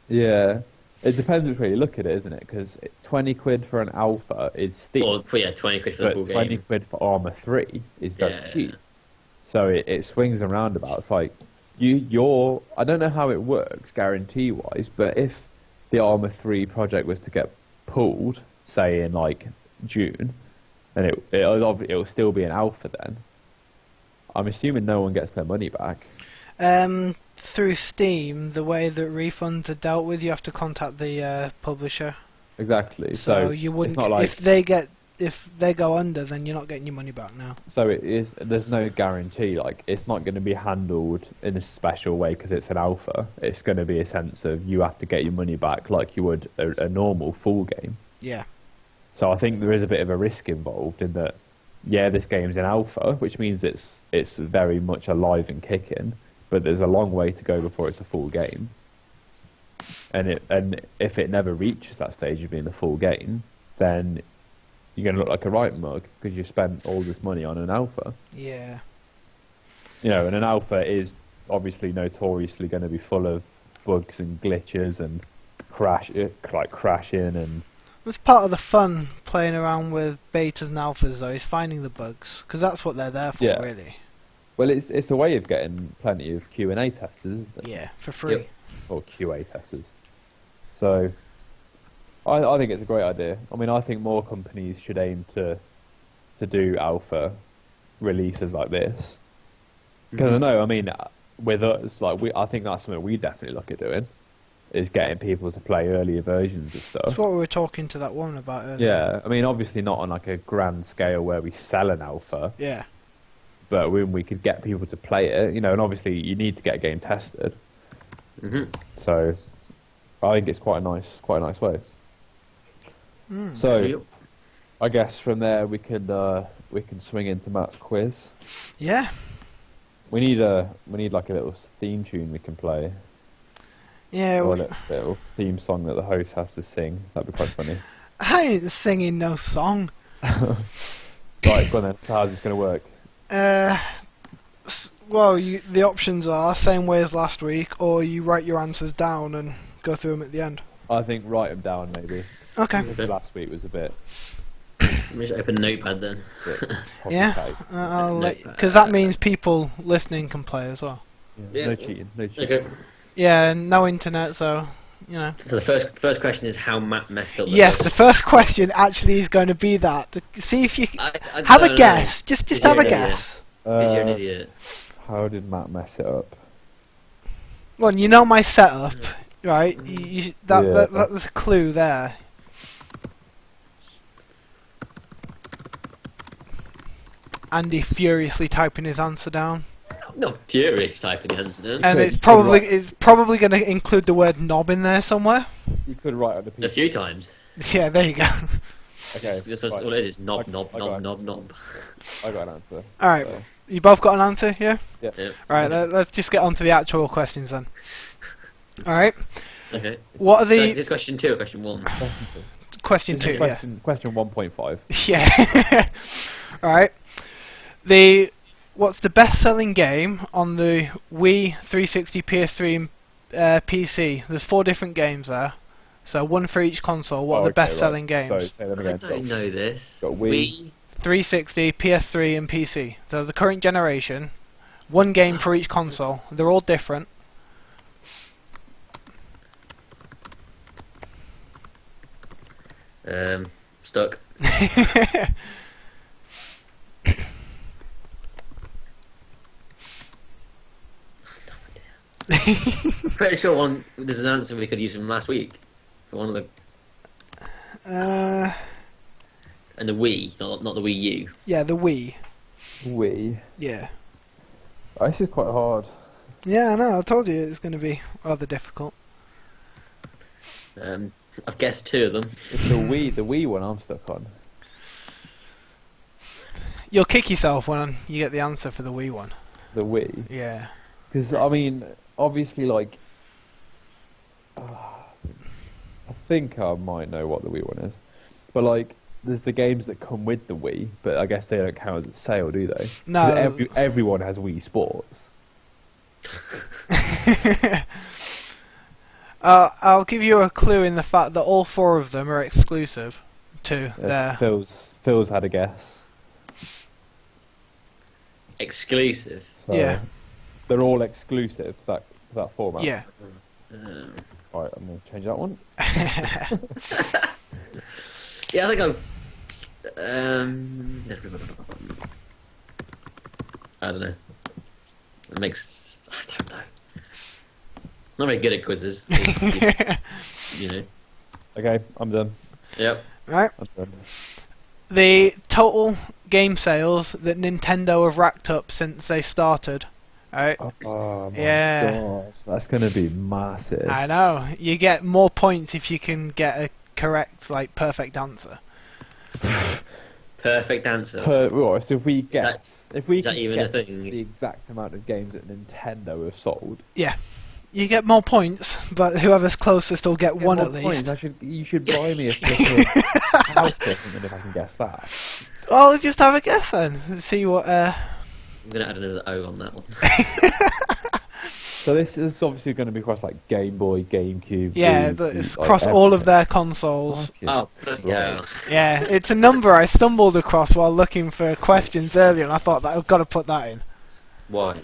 Yeah. It depends which way you look at it, isn't it? Because 20 quid for an alpha is steep. Or, yeah, 20 quid for the full game. 20 quid for Armour 3 is very cheap. So it swings and roundabouts. Like, I don't know how it works, guarantee-wise, but if the Armour 3 project was to get pulled, say in, like, June, then it'll still be an alpha then. I'm assuming no one gets their money back. Through Steam, the way that refunds are dealt with, you have to contact the publisher. Exactly. So you wouldn't. It's not like if they go under, then you're not getting your money back now. So there's no guarantee. Like, it's not going to be handled in a special way because it's an alpha. It's going to be a sense of you have to get your money back like you would a normal full game. Yeah. So I think there is a bit of a risk involved in that. Yeah, this game's in alpha, which means it's very much alive and kicking. But there's a long way to go before it's a full game. And if it never reaches that stage of being a full game, then you're going to look like a right mug because you spent all this money on an alpha. Yeah. You know, and an alpha is obviously notoriously going to be full of bugs and glitches and crashing and. That's part of the fun playing around with betas and alphas, though, is finding the bugs, because that's what they're there for, really. Well, it's a way of getting plenty of Q&A testers, isn't it? Yeah, for free. Yep. Or QA testers. So, I think it's a great idea. I mean, I think more companies should aim to do alpha releases like this. Because I know, I mean, with us, like I think that's something we definitely look at doing, is getting people to play earlier versions of stuff. That's what we were talking to that woman about earlier. Yeah, I mean, obviously not on like a grand scale where we sell an alpha. Yeah. But when we could get people to play it, you know, and obviously you need to get a game tested. So, I think it's quite a nice way. So, I guess from there we can swing into Matt's quiz. Yeah. We need like a little theme tune we can play. Yeah. Or a little theme song that the host has to sing. That'd be quite funny. I ain't singing no song. Right, go on then. So how's this going to work? Well, the options are same way as last week, or you write your answers down and go through them at the end. I think write them down maybe. Okay. Last week was a bit. Let me just open a notepad then. Yeah, because that means people listening can play as well. Yeah. No cheating. Okay. Yeah, no internet, so you know. So the first question is how Matt messed up. Yes, the first question actually is going to be that. See if you I have a don't guess. know. Just have a guess. Because you're an idiot. How did Matt mess it up? Well, you know my setup, right? That was a clue there. Andy furiously typing his answer down. I'm not furious typing the answer down. And it's probably going to include the word knob in there somewhere. You could write on the piece. A few times. Yeah, there you go. Okay. That's all it is. Knob. I got an answer. Alright, So. you both got an answer, yeah? Yeah. Alright, let's just get on to the actual questions then. Alright. Okay. What are So is the... this question 2 or question 1? Question 2, yeah. Question 1.5. Yeah. Alright. What's the best-selling game on the Wii, 360, PS3, and PC? There's 4 different games there, so one for each console. What are the best-selling games? So say them again. I don't know this. Got Wii, 360, PS3, and PC. So the current generation, one game for each console. They're all different. Stuck. I'm pretty sure there's an answer we could use from last week. For one of the. And the Wii, not the Wii U. Yeah, the Wii. Wii. Yeah. This is quite hard. Yeah, I know. I told you it's going to be rather difficult. I've guessed 2 of them. It's the Wii one I'm stuck on. You'll kick yourself when you get the answer for the Wii one. The Wii. Yeah. Because I mean, obviously, like, I think I might know what the Wii one is, but like, there's the games that come with the Wii, but I guess they don't count as a sale, do they? No. 'Cause everyone has Wii Sports. I'll give you a clue in the fact that all 4 of them are exclusive to their... Phil's had a guess. Exclusive. So Yeah. They're all exclusive to that format. Yeah. Right, I'm going to change that one. Yeah, I think I've. I don't know. I don't know. Not very good at quizzes. You know. Okay, I'm done. Yep. Right. I'm done. The total game sales that Nintendo have racked up since they started. Right. Oh my Yeah. gosh, that's going to be massive. I know. You get more points if you can get a correct, like, perfect answer. Perfect answer. Right, so if we guess, if we is that can even a guess thing? the exact amount of games that Nintendo have sold, Yeah. You get more points, but whoever's closest will get one at least. points, you should buy me a flipping house or something if I can guess that. Well, just have a guess then. See what. I'm gonna add another O on that one. So this is obviously going to be across like Game Boy, GameCube. Yeah, Wii, it's like across all of everything. their consoles. Oh, yeah. Yeah, it's a number I stumbled across while looking for questions earlier, and I thought that I've got to put that in. Why?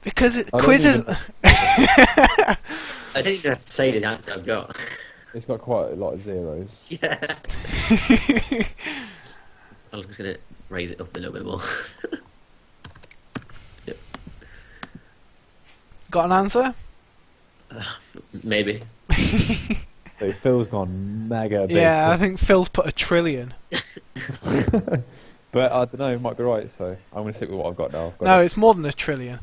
Because I don't quizzes. even- I think you have to say the answer I've got. It's got quite a lot of zeros. Yeah. I'm just gonna raise it up a little bit more. Yep. Got an answer? Maybe. So Phil's gone mega big. Yeah, I think Phil's put 1 trillion. But I don't know, it might be right, so I'm going to stick with what I've got now. No, it's more than 1 trillion.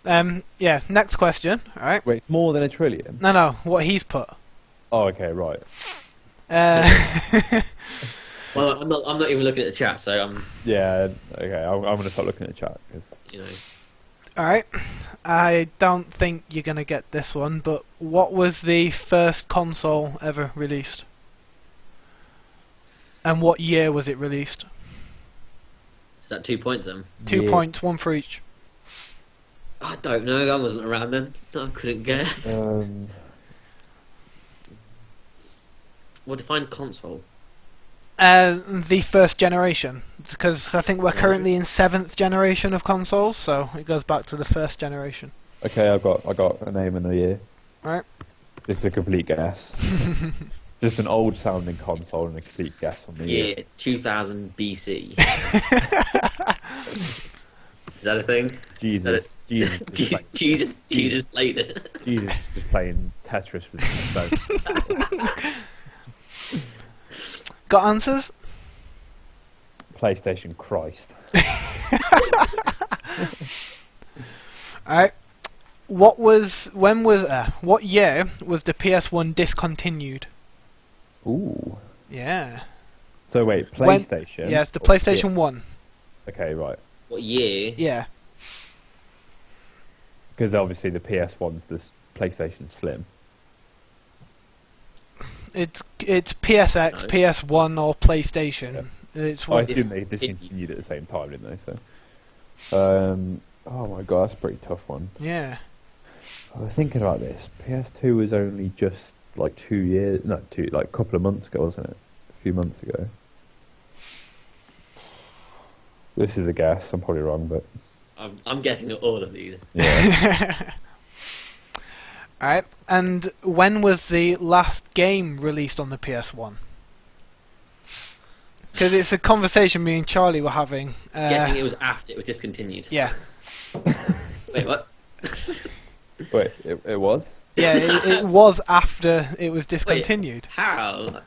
Yeah, next question. Alright. Wait, more than 1 trillion? No, what he's put. Oh, okay, right. Well, I'm not even looking at the chat, so I'm. Yeah, okay, I'm going to start looking at the chat. Cause You know. Alright. I don't think you're going to get this one, but what was the first console ever released? And what year was it released? Is that 2 points then? 2 Yeah. points, 1 for each. I don't know. I wasn't around then. I couldn't get. What defined console? The first generation, because I think we're currently in 7th generation of consoles, so it goes back to the first generation. Okay, I got a name and a year. Right. Just a complete guess. Just an old sounding console and a complete guess on the year. Yeah, 2000 BC. Is that a thing? Jesus. Jesus. Just playing, Jesus played it. Jesus just playing Tetris with his phone. Got answers? PlayStation Christ. Alright. What year was the PS1 discontinued? Ooh. Yeah. So wait, PlayStation? Yeah, it's the or PlayStation 1. Okay, right. What year? Yeah. Because obviously the PS1's the PlayStation Slim. It's PSX, No. PS1 or PlayStation. It's I what assume they discontinued at the same time, didn't they? So, oh my god, that's a pretty tough one. Yeah. I was thinking about this. PS2 was only just like 2 years, like a couple of months ago, wasn't it? A few months ago. This is a guess. I'm probably wrong, but I'm guessing at all of these. yeah. Alright, and when was the last game released on the PS1? Because it's a conversation me and Charlie were having. Guessing it was after it was discontinued. Yeah. Wait, what? Wait, it was? Yeah, it was after it was discontinued. Wait, how?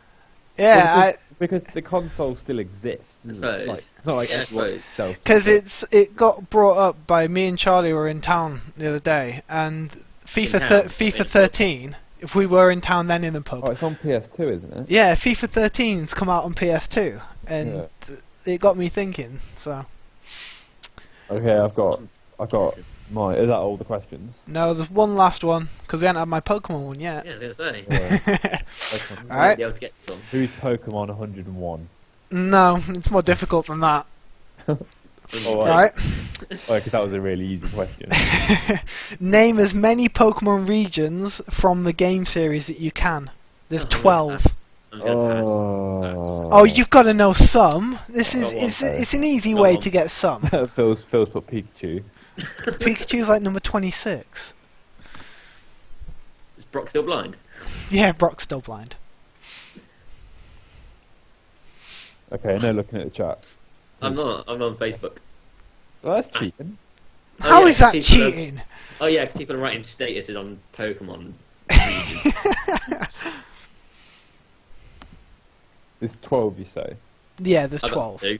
Yeah, Well, because the console still exists. I Isn't suppose. it? Like, it's not like Yeah, I Xbox suppose. itself. because it got brought up by me and Charlie were in town the other day, and FIFA 13. If we were in town then in the pub. Oh, it's on PS2, isn't it? Yeah, FIFA 13's come out on PS2, and it got me thinking. So Okay, I've got my. Is that all the questions? no, there's one last one because we haven't had my Pokemon one yet. Yeah, I was gonna say. Yeah. I might Alright. be able to get some. Who's Pokemon 101? No, it's more difficult than that. Alright. Oh, because that was a really easy question. Name as many Pokemon regions from the game series that you can. There's 12. I'm gonna pass. Oh, you've got to know some. This is Got one, it's an easy Got way one. to get some. Phil's put Pikachu. Pikachu's like number 26. Is Brock still blind? Yeah, Brock's still blind. Okay, no looking at the chat. I'm not. I'm on Facebook. Well, that's cheating. Oh, How yeah, is that people are- cheating? Oh yeah, 'cause people are writing statuses on Pokemon. There's 12, you say? Yeah, there's I got 12. 2.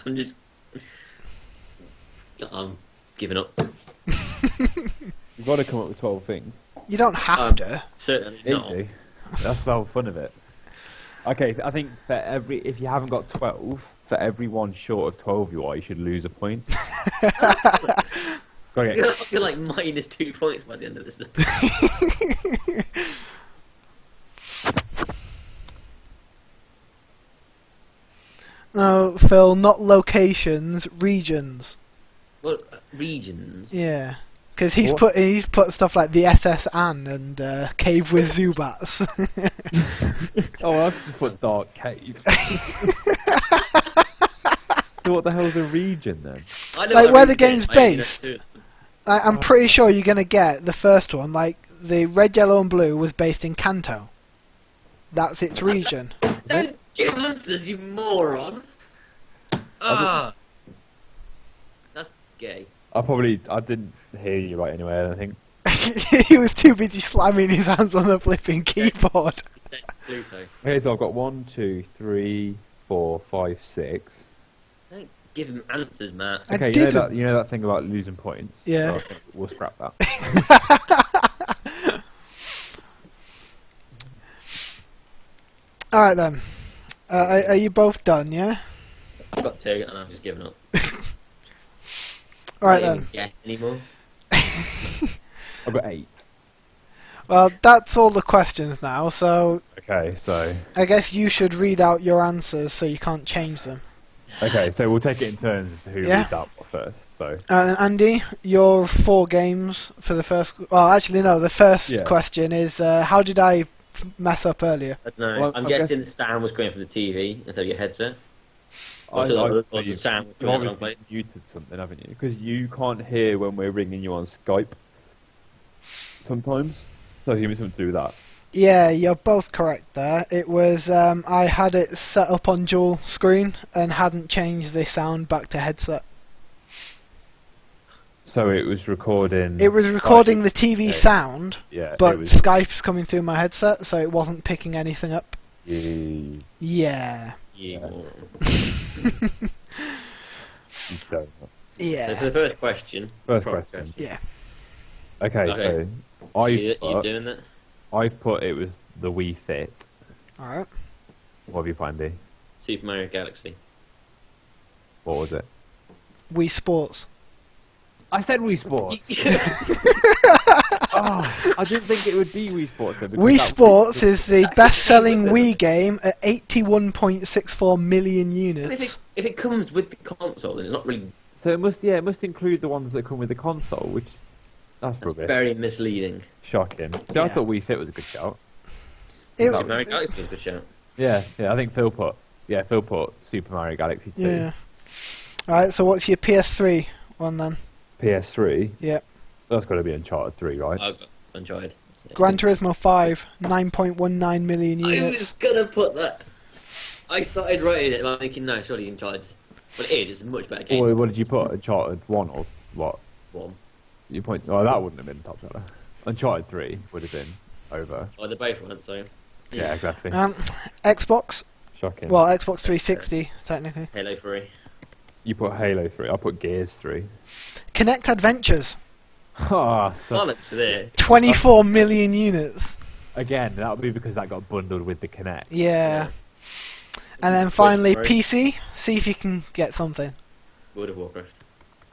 I'm just. I'm giving up. You've got to come up with 12 things. You don't have to. Certainly You not. do. That's the whole fun of it. Okay, so I think for if you haven't got 12, for every one short of 12 you are, you should lose a point. Gotta get- I feel like minus 2 points by the end of this. No, Phil, not locations, regions. Well, regions. Yeah. Because he's What? put stuff like the SS Anne and Cave with Zubats. Oh, I've just put Dark Cave. So what the hell's a region then? I know Like what where a the region game's is, I only know based. two. I'm pretty sure you're gonna get the first one. Like the red, yellow, and blue was based in Kanto. That's its region. Don't give answers, you moron! Ah! That's gay. I didn't hear you right anyway, I don't think. He was too busy slamming his hands on the flipping keyboard. Pluto. Okay, so I've got 1, 2, 3, 4, 5, 6. Don't give him answers, Matt. I Okay, didn't. you know that thing about losing points? Yeah. So I think we'll scrap that. Alright then. Are you both done, yeah? I've got two, and I've just given up. Alright Not then. even guess anymore. I've got 8. Well, that's all the questions now, so Okay, so... I guess you should read out your answers so you can't change them. Okay, so we'll take it in turns as to who Yeah. reads out what first, so... Andy, your 4 games for the first... Well, actually no, the first Yeah. question is, how did I mess up earlier? I don't know. Well, I'm I guessing the sound was coming from the TV instead of your headset. Or I'd the say sound was you've coming out of the wrong obviously place. muted something, haven't you? Because you can't hear when we're ringing you on Skype. Sometimes. So you something to do with that. Yeah, you're both correct there. It was, I had it set up on dual screen and hadn't changed the sound back to headset. So it was recording... It was recording the Skype. TV Yeah. sound, Yeah, but it was... Skype's coming through my headset, so it wasn't picking anything up. You Yeah. Yeah. you don't. So for Yeah. the first question. First proper question. Yeah. Okay, Okay. so You I've doing that? put it was the Wii Fit. Alright. What have you put, Andy? Super Mario Galaxy. What was it? Wii Sports. I said Wii Sports. Oh, I didn't think it would be Wii Sports though. because Wii that Sports is the That's best-selling the game, Wii game at 81.64 million And units. if it comes with the console, then it's not really. So it must include the ones that come with the console, which that's That's rubbish. very misleading. Shocking. See, I Yeah. thought Wii Fit was a good shout. It- Super Mario Galaxy is a good shout. Yeah, I think Phil put Super Mario Galaxy 2. Yeah. Alright, so what's your PS3 one then? PS3. Yeah. That's got to be Uncharted 3, right? I've got Uncharted. Yeah. Gran Turismo 5, 9.19 million I units. was gonna put that. I started writing it, thinking, no, surely Uncharted. But it is. It's a much better game. Or what did you put? Uncharted 1 or what? One. You point. Oh, that wouldn't have been top seller. Uncharted 3 would have been over. Oh, they both weren't, so. Yeah, exactly. Xbox, Shocking. well, Xbox 360, technically. Halo 3. You put Halo 3. I put Gears 3. Kinect Adventures, Ah, so Bollocks to this. 24 million units. again, that would be because that got bundled with the Kinect. Yeah. And then finally, Sorry. PC, see if you can get something. World of Warcraft.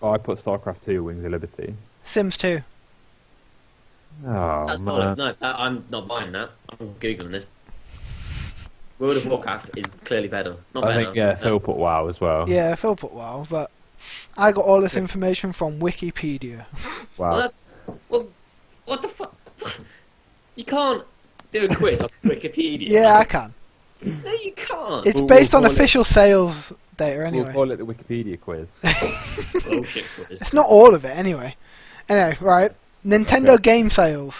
Oh, I put StarCraft 2 Wings of Liberty. Sims 2. Oh, That's man. bollocks. No, I'm not buying that. I'm googling this. World of Warcraft is clearly better. Not I better. think, yeah, Phil put WoW as well. Yeah, Phil put WoW, but I got all this information from Wikipedia. Wow. Well, what the fuck? You can't do a quiz off Wikipedia. Yeah, I can. No, you can't. It's We'll based on call it- official sales data We'll anyway. call it the Wikipedia quiz. Bullshit quiz. It's not all of it anyway. Anyway, right. Nintendo Okay. game sales.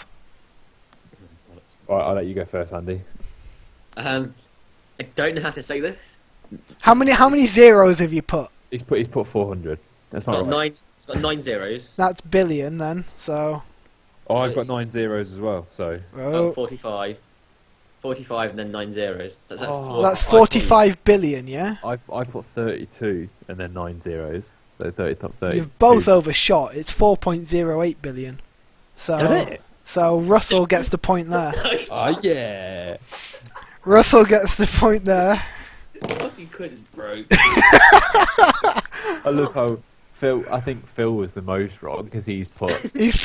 Alright, I'll let you go first, Andy. I don't know how to say this. How many zeros have you put? He's put 400. That's It's not got right. nine. It's got 9 zeros. That's billion then. So Oh, I've got 9 zeros as well, so... oh, 45. 45 and then 9 zeros. So that's, Oh. that's 45 billion, yeah. I put 32 and then 9 zeros. So 30. You've both overshot. It's 4.08 billion. So Is it? so Russell gets the point there. Oh, yeah! Russell gets the point there. This fucking quiz is broke. I love how I think Phil was the most wrong because he's put He's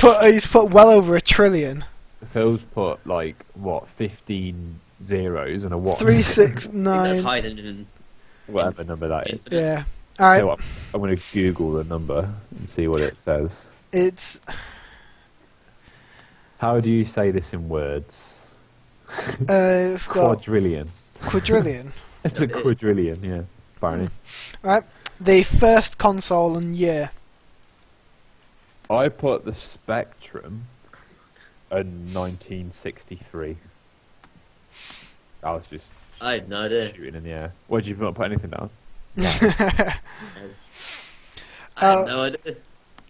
put well over 1 trillion. Phil's put like what 15 zeros and a what? 369. That's higher than Whatever number that is. Yeah. All right. Tell you what, I'm going to Google the number and see what it says. It's How do you say this in words? it's got Quadrillion. quadrillion. It's a quadrillion, yeah. Apparently. Right. The first console and year. I put the Spectrum in 1963. I was just I had no idea. shooting in the air. Why did you not put anything down? I had no idea.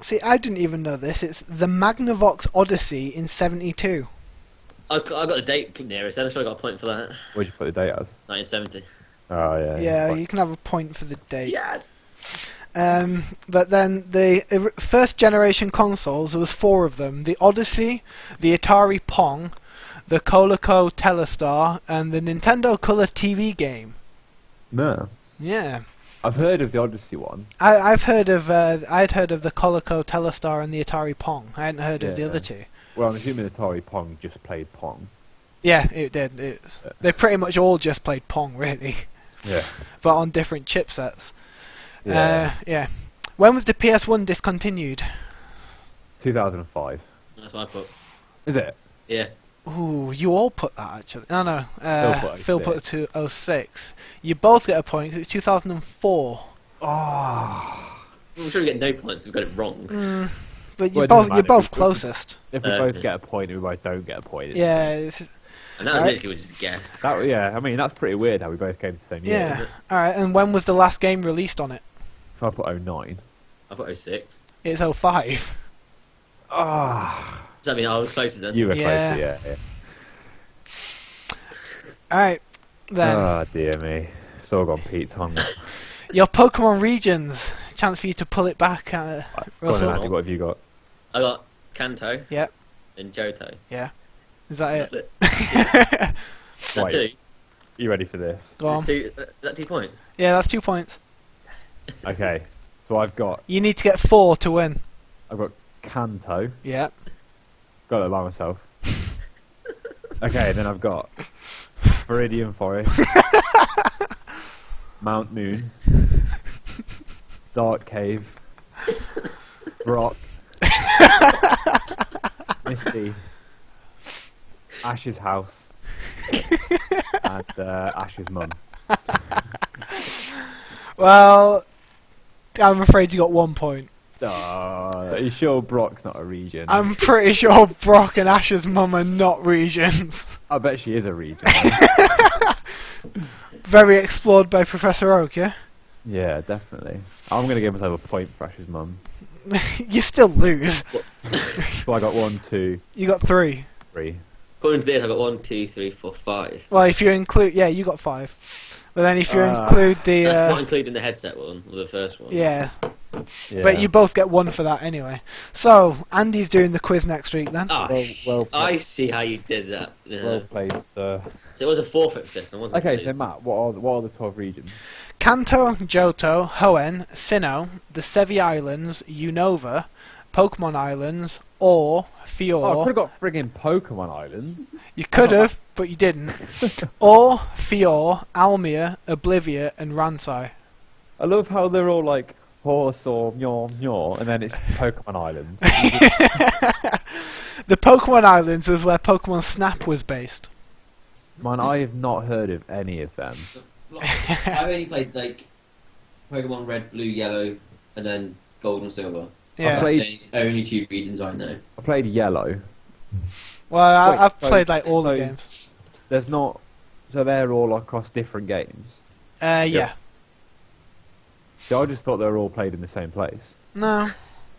See, I didn't even know this. It's the Magnavox Odyssey in '72. I got the date nearest, then I should have got a point for that. What did you put the date as? 1970. Oh yeah. Yeah, fine. you can have a point for the date. Yes. But then the first generation consoles, there was 4 of them: the Odyssey, the Atari Pong, the Coleco Telestar, and the Nintendo Color TV game. No. Yeah, I've heard of the Odyssey one. I'd heard of the Coleco Telestar and the Atari Pong. I hadn't heard of the Yeah. other 2. Well, I'm assuming Atari Pong just played Pong. Yeah, it did. They pretty much all just played Pong, really, Yeah. but on different chipsets. Yeah. Yeah. When was the PS1 discontinued? 2005. That's what I put. Is it? Yeah. Ooh, you all put that actually. No. Phil put Phil put it to 06. You both get a point 'cause it's 2004. Oh. I'm sure we get no points if we got it wrong. But Well, you're it doesn't both matter. closest. If we both get a point and we both don't get a point. It's Yeah. It's, And that was Right. literally just a guess. yeah, I mean, that's pretty weird how we both came to the same year. yeah. All right. And when was the last game released on it? So I put 09. I put 06. It's 05. Ah. Does that mean I was closer then? You were Yeah. closer, yeah. All right. Then Oh, dear me. It's all gone Pete's tongue. your Pokemon regions. Chance for you to pull it back, Go on then, Russell. Andy, what have you got? I got Kanto Yep. and Johto. Is that That's it? it. Is that Wait. 2? You ready for this? Go on. Is that 2 points? Yeah, that's 2 points. Okay. So I've got You need to get 4 to win. Kanto. Yeah. Got it by myself. Okay, then I've got Viridian Forest, Mount Moon, Dark Cave, Brock, Misty, Ash's house, and Ash's mum. Well, I'm afraid you got 1 point. Are you sure Brock's not a region? I'm pretty sure Brock and Ash's mum are not regions. I bet she is a region. Very explored by Professor Oak, yeah? Yeah, definitely. I'm going to give myself a point for Ash's mum. You still lose. So I got 1, 2, You got 3. 3. According to this, I got 1, 2, 3, 4, 5. Well, if you include... Yeah, you got 5. But then if you include the... That's not including the headset one, or the first one. yeah. Yeah. But you both get 1 for that anyway. So, Andy's doing the quiz next week then. Ah, Well I see how you did that. Yeah. Well played, sir. So it was a forfeit for this one, wasn't Okay, it? so Matt, what are the 12 regions? Kanto, Johto, Hoenn, Sinnoh, the Sevi Islands, Unova, Pokemon Islands, or Fior. Oh, I could have got friggin' Pokemon Islands. You could have, but you didn't. Or Fior, Almia, Oblivia, and Ransai. I love how they're all like horse or myaw, and then it's Pokemon Islands. The Pokemon Islands was where Pokemon Snap was based. Man, I have not heard of any of them. I've only played like Pokemon Red, Blue, Yellow, and then Gold and Silver. Yeah. I played- That's the only 2 regions I know. I played Yellow. Well, Wait, I've so- played like all the so games. There's not... So they're all across different games? Yeah. So I just thought they were all played in the same place. No.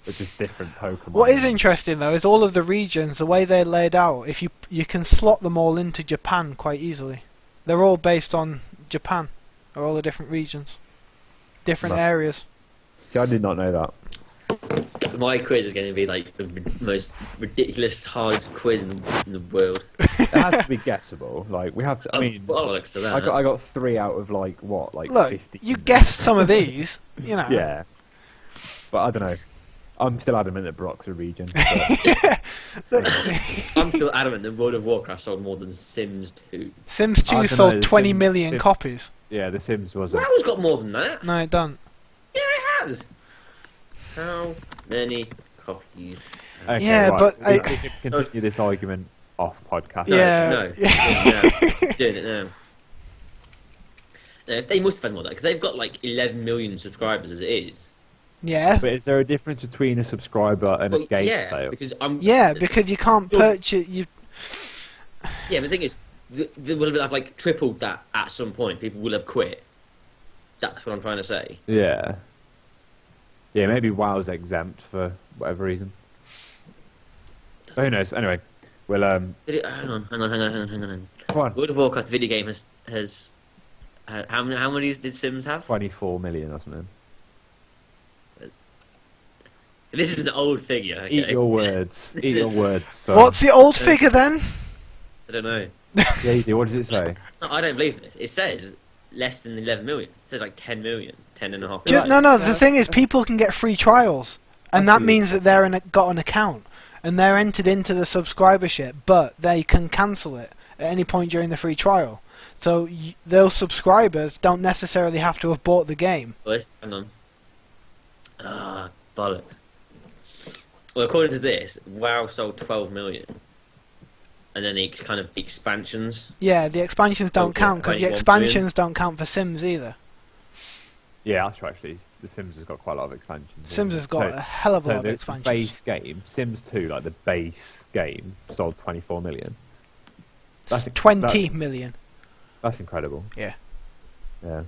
But just different Pokemon. What is interesting though is all of the regions, the way they're laid out. If you can slot them all into Japan quite easily. They're all based on Japan, or all the different regions, different Right. areas. See, I did not know that. My quiz is going to be like the most ridiculous, hardest quiz in the world. It has to be guessable. Like, we have to... I mean... bollocks to that. I got 3 out of like, what? Like Look, 50. you guessed some of these, you know. Yeah. But I don't know. I'm still adamant that Brock's a region. I'm still adamant that World of Warcraft sold more than Sims 2. Sims 2 sold 20 million copies. Yeah, The Sims wasn't. WoW's got more than that. No, it don't. Yeah, it has. How many copies? Okay, Yeah, right. but we can continue this argument off podcast. Yeah. No. Doing it now. No, they must have had more than that because they've got like 11 million subscribers as it is. Yeah. But is there a difference between a subscriber and a game sale? Because because you can't purchase you. Yeah, but the thing is, they will have like tripled that at some point. People will have quit. That's what I'm trying to say. Yeah. Yeah, maybe WoW's exempt for whatever reason. Who knows? Anyway, we'll Hang on. Come on. World of Warcraft video game has how many did Sims have? 24 million or something. This is an old figure. Okay? Eat your words. Eat your words. Son. What's the old figure then? I don't know. Yeah, you do. What does it say? No, I don't believe this. It says less than 11 million. It says like 10 million, 10 and a half. No. The thing is, people can get free trials, and that means that they're got an account and they're entered into the subscribership, but they can cancel it at any point during the free trial. So those subscribers don't necessarily have to have bought the game. Hang on. Ah, bollocks. Well, according to this, WoW sold 12 million. And then the kind of expansions. Yeah, the expansions don't count, because the expansions don't count for Sims either. Yeah, that's true actually. The Sims has got quite a lot of expansions. Sims has got a hell of a lot of the expansions. base game, Sims 2, like the base game, sold 24 million. That's 20 million. That's incredible. Yeah. Yeah.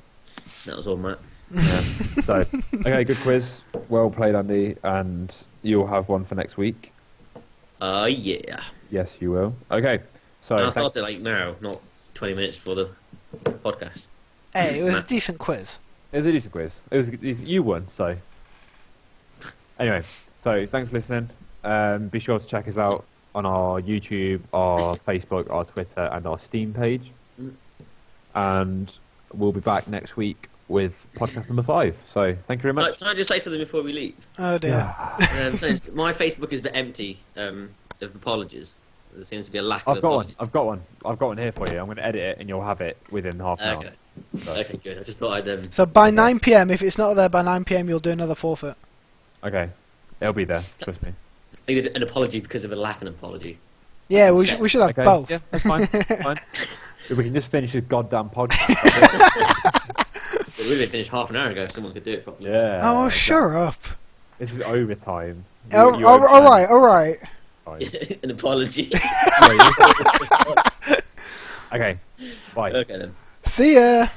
That was all, Matt. Yeah. So, okay, good quiz. Well played, Andy, and you'll have one for next week. Yeah. Yes, you will. Okay. So And I started like now, not 20 minutes before the podcast. Hey, it was a decent quiz. It was a decent quiz. You won, so. Anyway, so thanks for listening. Be sure to check us out on our YouTube, our Facebook, our Twitter, and our Steam page. And we'll be back next week with podcast number 5. So thank you very much. Can I just say something before we leave? Oh dear. My Facebook is a bit empty of apologies. There seems to be a lack of I've got apologies. one. I've got one here for you. I'm going to edit it, and you'll have it within half an hour. Okay, good. I just thought I'd. So by 9 PM, if it's not there by 9 PM, you'll do another forfeit. Okay, it'll be there. Trust me. I need an apology because of a lack of an apology. Yeah, we should have both. Yeah, that's fine. That's fine. If we can just finish this goddamn podcast. It would have been finished half an hour ago if someone could do it properly. Yeah. Oh, shut up. This is overtime. Alright. Fine. An apology. Okay. Bye. Okay then. See ya.